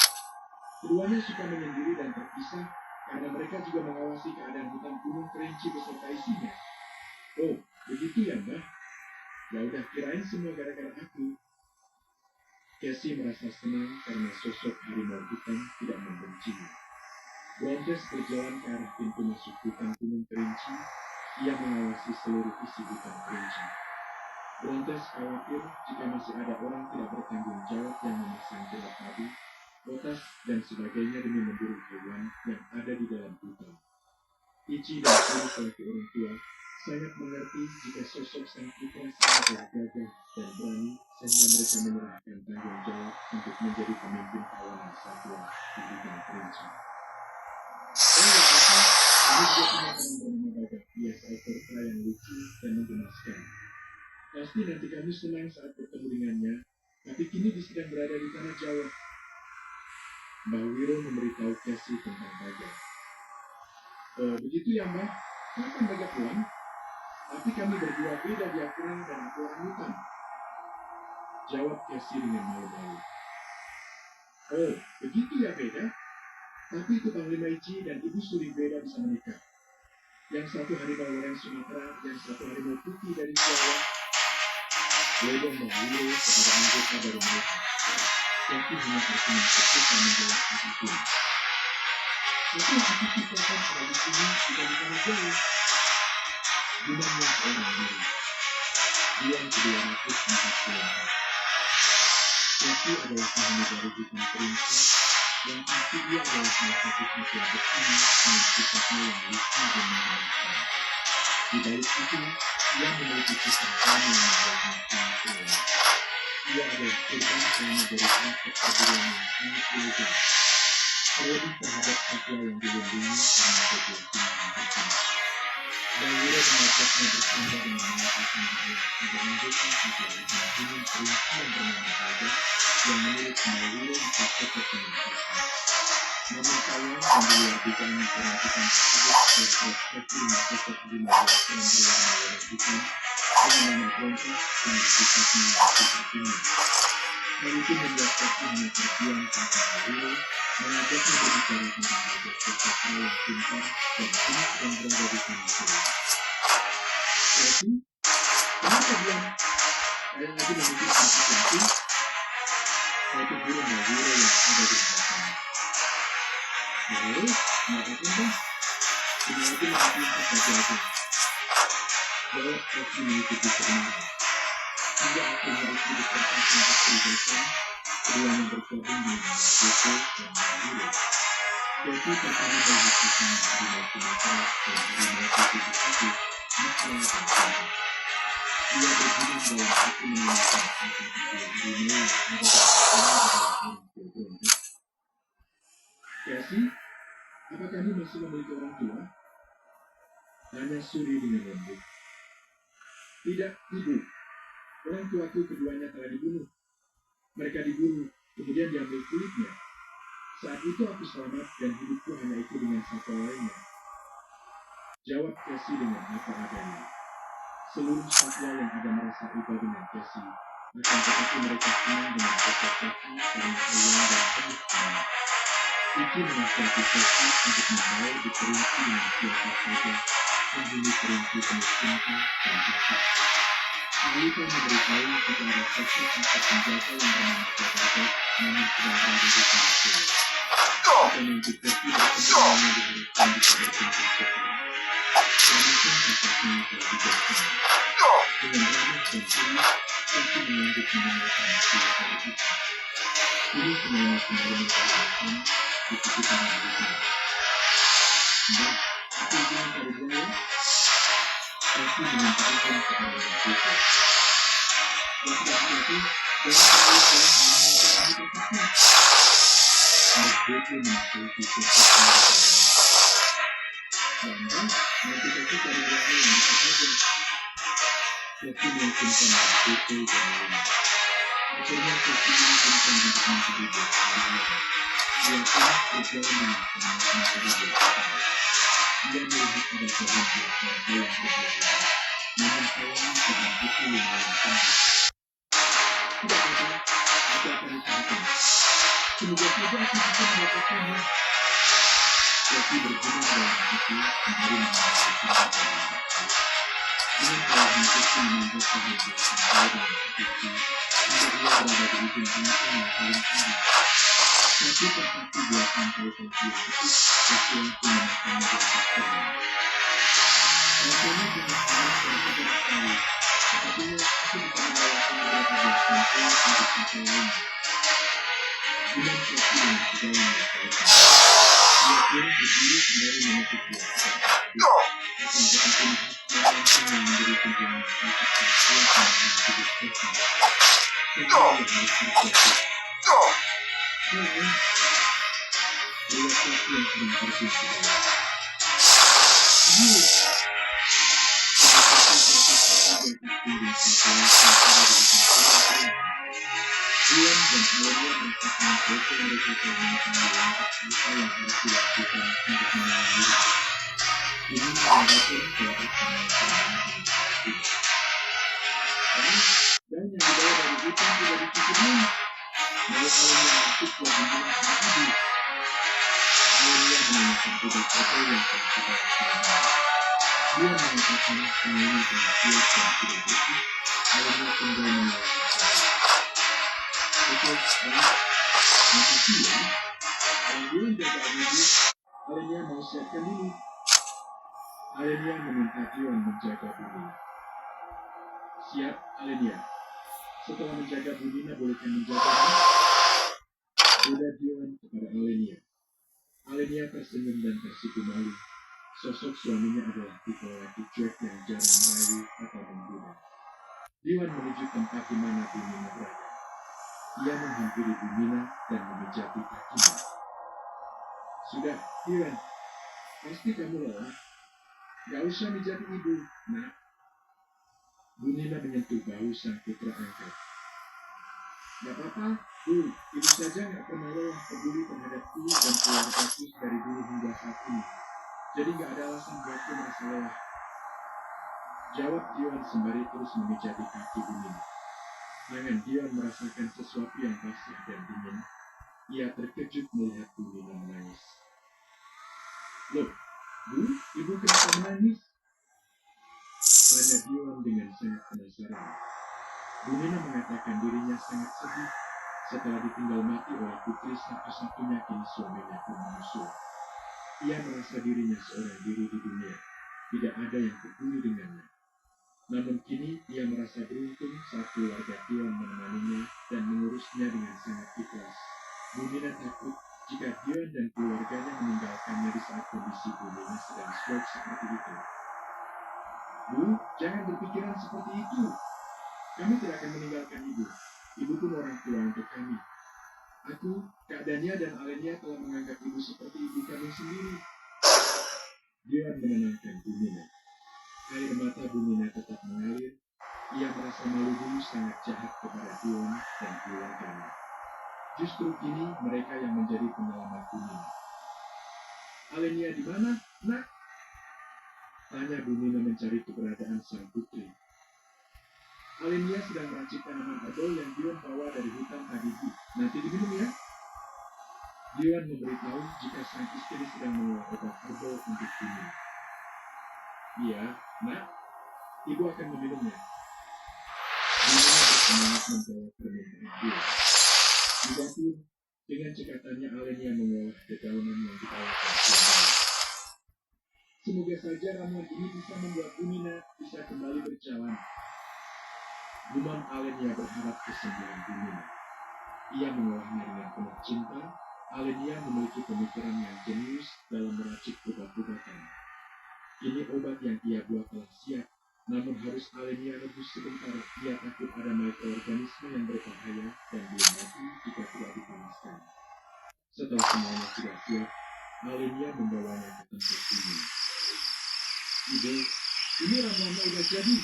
Keduanya suka menyendiri dan terpisah karena mereka juga mengawasi keadaan hutan gunung Kerinci beserta isinya. Oh, begitu ya Mbah? Ya udah, kirain semua gara-gara aku. Casey merasa senang karena sosok harimau hutan tidak membencinya. Brontes berjalan ke arah pintu masuk hutan gunung Kerinci. Ia mengawasi seluruh isi hutan Kerinci. Brontes khawatir jika masih ada orang tidak bertanggung jawab yang memasang jerat madu, potas, dan sebagainya demi memburu hewan yang ada di dalam hutan. Ichi dan seluruh laki orang tua sangat mengerti jika sosok sang putra sangat gagah dan berani sehingga mereka menyerahkan tanggung jawab untuk menjadi pemimpin kawanan satwa di hutan Kerinci. Oh ya Papa, ini juga punya teman bernama Gagak. Ia seekor kera yang lucu dan menggemaskan. Pasti nanti kamu senang saat bertemu dengannya, tapi kini dia sedang berada di tanah Jawa. Mbah Wiro memberitahu Casey tentang Gagak. Oh begitu ya Mbah, kapan Gagak pulang? Tapi kami berdua beda dia kurang dan aku orang hutan. Jawab Casey dengan malu-malu. Oh, begitu ya beda? Tapi itu Panglima Ici dan Ibu Suri beda bisa menikah. Yang satu harimau orang Sumatera dan satu harimau putih dari Jawa. Wedong Mahwiro kepada anggota baru mereka. Casey hanya tersenyum ketika menjelaskan itu. Tapi aku ciptakan tradisi ini tidak di tanah Jawa. Gunanya seorang diri. Yang ke-240. Casey adalah penghuni dari hutan Kerinci, yang pasti dia adalah salah satu satwa bersama dengan sifatnya yang lucu dan menyenangkan. Di balik itu, ia memiliki kesempatan yang membuatnya sangat keren. Ia adalah korban selama dari praktek perburuan yang sangat ilegal, terlebih terhadap satwa yang dilindungi karena regulasinya yang berbeda. Bahwira mengajaknya bersama dengan mengatakan bahwa ada anggota satwa hutan gunung Kerinci yang bernama Gagak yang menurut Bahwira bisa cocok dengan mereka. Namun sayang dan di luar dugaan orang hutan tersebut terdeteksi dengan sosok 15 orang berwarna merah hitam dengan nama Brontes yang sifatnya yang tidak tinggi. Hal itu membuat Casey hanya terdiam tentang Bahwira, mengajaknya berbicara tentang Gagak sosok yang pintar dan unik yang berada di tanah Jawa. Casey, kenapa diam? Saya lagi memikir sesuatu. Saya tegur Bahwira yang ada di hadapannya. Boleh, mengatakan Bang. Cuma lagi mengatakan sesuatu aja. Jawab Casey mengikuti kebenaran. Hingga akhirnya itu diperkas untuk peribahasa, keduanya bergabung dengan Mas Joko dan Bahwira. Casey pertama bahwa pasangan harimau Sumatera dan harimau putih itu mesra dan cantik. Ia berguna dalam satu menanyakan apakah kedua harimau yang ada di hadapannya adalah orang tua Brontes. Casey, apa kamu masih memiliki orang tua? Tanya Suri dengan lembut. Tidak, Ibu. Orang tuaku keduanya telah dibunuh. Mereka diburu, kemudian diambil kulitnya. Saat itu aku selamat dan hidupku hanya itu dengan satu lainnya. Jawab Casey dengan apa adanya. Seluruh satwa yang ada merasa iba dengan Casey, akan tetapi mereka senang dengan sosok Casey karena ayam dan penuh semangat. Iki menasihati Casey untuk membawa diperinci dengan siapa saja, menghuni perinci penuh cinta dan kasih. Lalu kau memberitahu kepada sosok untuk penjaga yang bernama Jaga, namun sedang berada di sana. Jika nanti Casey bertemu diharapkan bisa berkumpul segera. Namun sosoknya telah dijelaskan. Dengan ramah dan tulus, Casey melanjut mendengarkan cerita itu. Ini semuanya kembali memperlihatkan di sekitar dirinya. Mbak, aku izin cari dulu ya. Casey meminta izin kepada yang itu. Yang sudah hati-hati, jangan terlalu jauh dengan kakaknya. Mbak Beto menasihati Casey. Bambang, nanti Casey cari dulu yang bisa saja. Casey meyakinkan Mbak Beto dan lainnya. Akhirnya Casey diizinkan untuk mencari Beto. Dia pun berjalan dengan senang mencari Beto. Dia melihat ada pohon biasa yang berbeda, namun sayangnya pohon itu lumayan tinggi. Tidak apa-apa, aku akan usahakan. Semoga saja aku bisa mendapatkannya. Casey bergumam dalam hati sembari mengambil cinta dalam hati. Dengan perlahan Casey menanjak pohon biasa dengan hati hingga ia berada di ujung ranting yang paling tinggi. Tapi terpaksa dia sampai Casey itu, Casey langsung memakannya di atas pohon. Rasanya sangat panas dan segar sekali. Sepertinya aku bisa melewati beberapa belas sampai untuk sampai lain. Dengan Casey dengan segala mereka. Dia pun berdiri sembari menutup dia secara akan tetapi langsung yang menjadi tujuan untuk sesuatu yang hidup Casey. Sehingga dia harus berpikir. Sayang, lihat Casey yang sedang terjun ke bawah. Dian dan Aulia merasakan Beto mereka telah mengetahui apa yang harus dilakukan untuk menolong diri. Ini menyebabkan suatu kesenangan dengan Casey. Dan yang dibawa dari hutan tidak dicicipnya. Lalu Aulia masuk ke bimbingan sang ibu. Aulia menanyakan obat apa yang telah diberikan. Dia mengatakan semuanya telah siap dan sudah bersih. Aulia tinggal melewati. Oke, baik. Makasih ya. Gangguan jaga ibu. Alenia mau siapkan dulu. Alenia meminta Dion menjaga Bunina. Siap, Alenia. Setelah menjaga Bunina, bolehkan menjagamu? Udah Dion kepada Alenia. Alenia tersenyum dan tersipu malu. Sosok suaminya adalah tipe laki cuek yang jarang merayu atau menggoda. Dion menuju tempat di mana Bunina berada. Ia menghampiri Bunina dan memijati kakinya. Sudah, Dion. Pasti kamu lelah. Gak usah mijati ibu, nak. Bunina menyentuh bahu sang putra angkat. Gak apa-apa, Bu. Ibu saja gak pernah lelah peduli terhadapku dan keluargaku dari dulu hingga saat ini. Jadi gak ada alasan buatku merasa lelah. Jawab Dion sembari terus memijati kaki Bunina. Tangan Dion merasakan sesuatu yang basah dan dingin. Ia terkejut melihat Bunina menangis. Loh, Bu, ibu kenapa menangis? Tanya Dion dengan sangat penasaran. Bunina mengatakan dirinya sangat sedih setelah ditinggal mati oleh putri satu-satunya kini suaminya pun menyusul. Ia merasa dirinya seorang diri di dunia, tidak ada yang peduli dengannya. Namun kini ia merasa beruntung saat keluarga Dion menemaninya dan mengurusnya dengan sangat ikhlas. Bunina takut jika Dion dan keluarganya meninggalkannya di saat kondisi Bunina sedang stroke seperti itu. Bu, jangan berpikiran seperti itu. Kami tidak akan meninggalkan ibu. Ibu pun orang tua untuk kami. Aku, Kak Dania dan Alenia telah menganggap ibu seperti ibu kami sendiri. Dion menenangkan Bunina. Air mata Bunina tetap mengalir. Ia merasa malu dulu sangat jahat kepada Dion dan keluarganya. Justru kini mereka yang menjadi penyelamat bumi. Alenia di mana, nak? Tanya Bumina mencari keberadaan sang putri. Alenia sedang meracik tanaman herbal yang Dion bawa dari hutan tadi. Nanti diminum ya. Dion memberitahu jika sang istri sedang mengolah obat herbal untuk Bumina. Iya, nak. Ibu akan meminumnya. Bumina bersemangat menjawab permintaan Dion. Di dapur, dengan cekatannya Alenia mengolah dedaunan yang ditawarkan Bumina. Semoga saja ramuan ini bisa membuat Bumina bisa kembali berjalan. Gumam Alenia berharap kesembuhan Bumina. Ia mengolahnya dengan penuh cinta. Alenia memiliki pemikiran yang jenius dalam meracik obat-obatan. Kini obat yang ia buat telah siap, namun harus Alenia rebus sebentar. Ia takut ada mikroorganisme yang berbahaya dan belum mati jika tidak dipanaskan. Setelah semuanya sudah siap, Alenia membawanya ke tempat Bumina. Ibu, ini ramuannya udah jadi.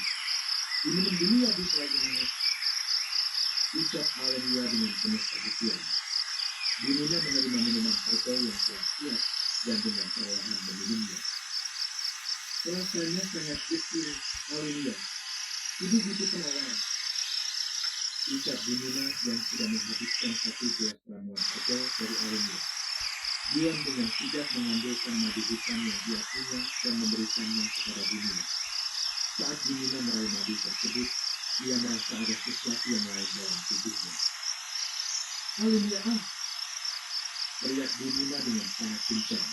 Diminum dulu ya, Bu, selagi hangat. Ucap Alenia dengan penuh perhatian. Bumina menerima minuman herbal yang telah siap dan dengan perlahan meminumnya. Rasanya sangat kecil, Alenia. Ibu butuh penawar. Ucap Bumina yang sudah menghabiskan satu gelas ramuan herbal dari Alenia. Dion dengan sigap mengambilkan madu hitam yang dia punya dan memberikannya kepada Bumina. Saat Bumina meraih madu tersebut, ia merasa ada sesuatu yang lain dalam tubuhnya. Alenia, teriak Bumina dengan sangat kencang.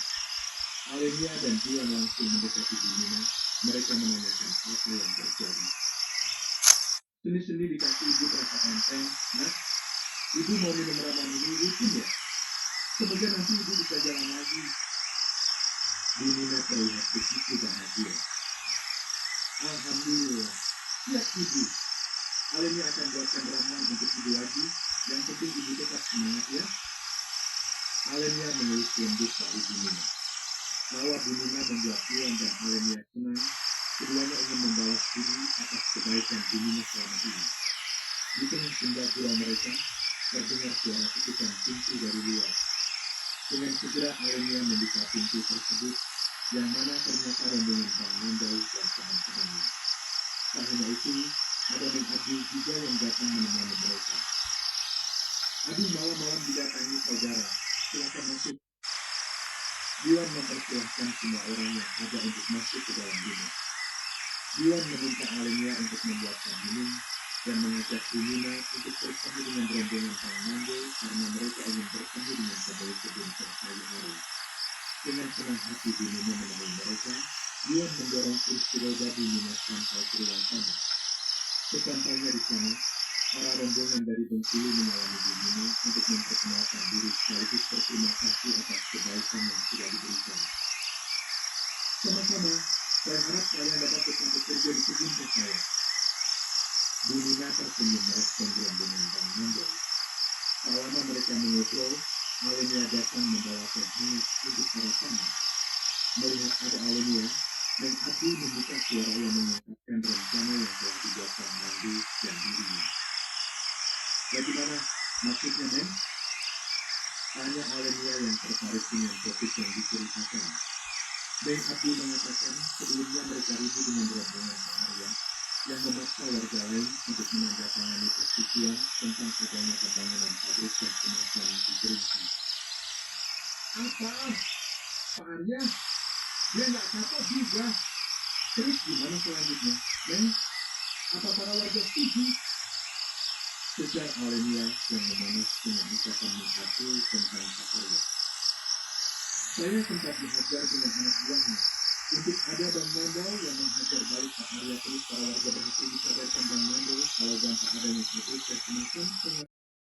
Alenia dan Dion langsung mendekati Bumina. Mereka menanyakan apa yang terjadi. Seni-seni di kaki ibu terasa enteng, nak. Ibu mau minum ramuan ini rutin ya? Semoga nanti ibu bisa jalan lagi. Bumina terlihat begitu bahagia. Alhamdulillah, siap ibu. Alenia akan buatkan ramuan untuk ibu lagi. Yang penting ibu tetap semangat ya. Alenia mengelus lembut bahu Bumina. Tawa Bumina membuat Dion dan Alenia senang. Keduanya ingin membalas budi atas kebaikan Bumina selama ini. Di tengah senda gurau mereka, terdengar suara ketukan pintu dari luar. Dengan segera Alenia membuka pintu tersebut, yang mana ternyata rombongan Bang Mandau dan teman-temannya. Tak hanya itu, ada Bang Abdul juga yang datang menemani mereka. Aduh, malam-malam didatangi saudara. Silakan masuk. Dion mempersilahkan semua orang yang ada untuk masuk ke dalam rumah. Dion meminta Alenia untuk membuatkan minum dan mengajak Bumina untuk bertemu dengan rombongan Bang Mandau karena mereka ingin bertemu dengan pemilik kebun terkayu hari. Dengan senang hati Bumina menemui mereka, Dion mendorong kursi roda Bumina sampai ke ruang tamu. Sesampainya di sana, para rombongan dari Bengkulu menyalami Bumina untuk memperkenalkan diri sekaligus berterima kasih atas kebaikan yang sudah diberikan. Sama-sama, saya harap kalian dapat tetap bekerja di kebun saya. Bumina tersenyum merespon rombongan Bang Mandau. Tak lama mereka mengobrol, Alenia datang membawa teh hangat untuk para tamu. Melihat ada Alenia, Bang Abdul membuka suara yang mengungkapkan rencana yang telah dibuat Bang Mandau dan dirinya. Bagaimana maksudnya, Men? Tanya Alenia yang tertarik dengan topik yang diceritakan. Bang Abdul mengatakan sebelumnya mereka ribut dengan rombongan Bang Arya yang memaksa warga lain untuk menandatangani persetujuan tentang adanya pembangunan pabrik dan kemasan di Kerinci. Apa? Pak Arya? Dia nggak kapok juga. Terus gimana selanjutnya? Men, apa para warga setuju? Sejar Alenia yang memanas dengan ucapan Abdul tentang Pak Arya. Saya sempat dihajar dengan anak buahnya. Untuk ada Bang Mandau yang menghajar balik Pak Arya, terus para warga berhasil disadarkan Bang Mandau kalau dampak adanya pabrik dan kemasan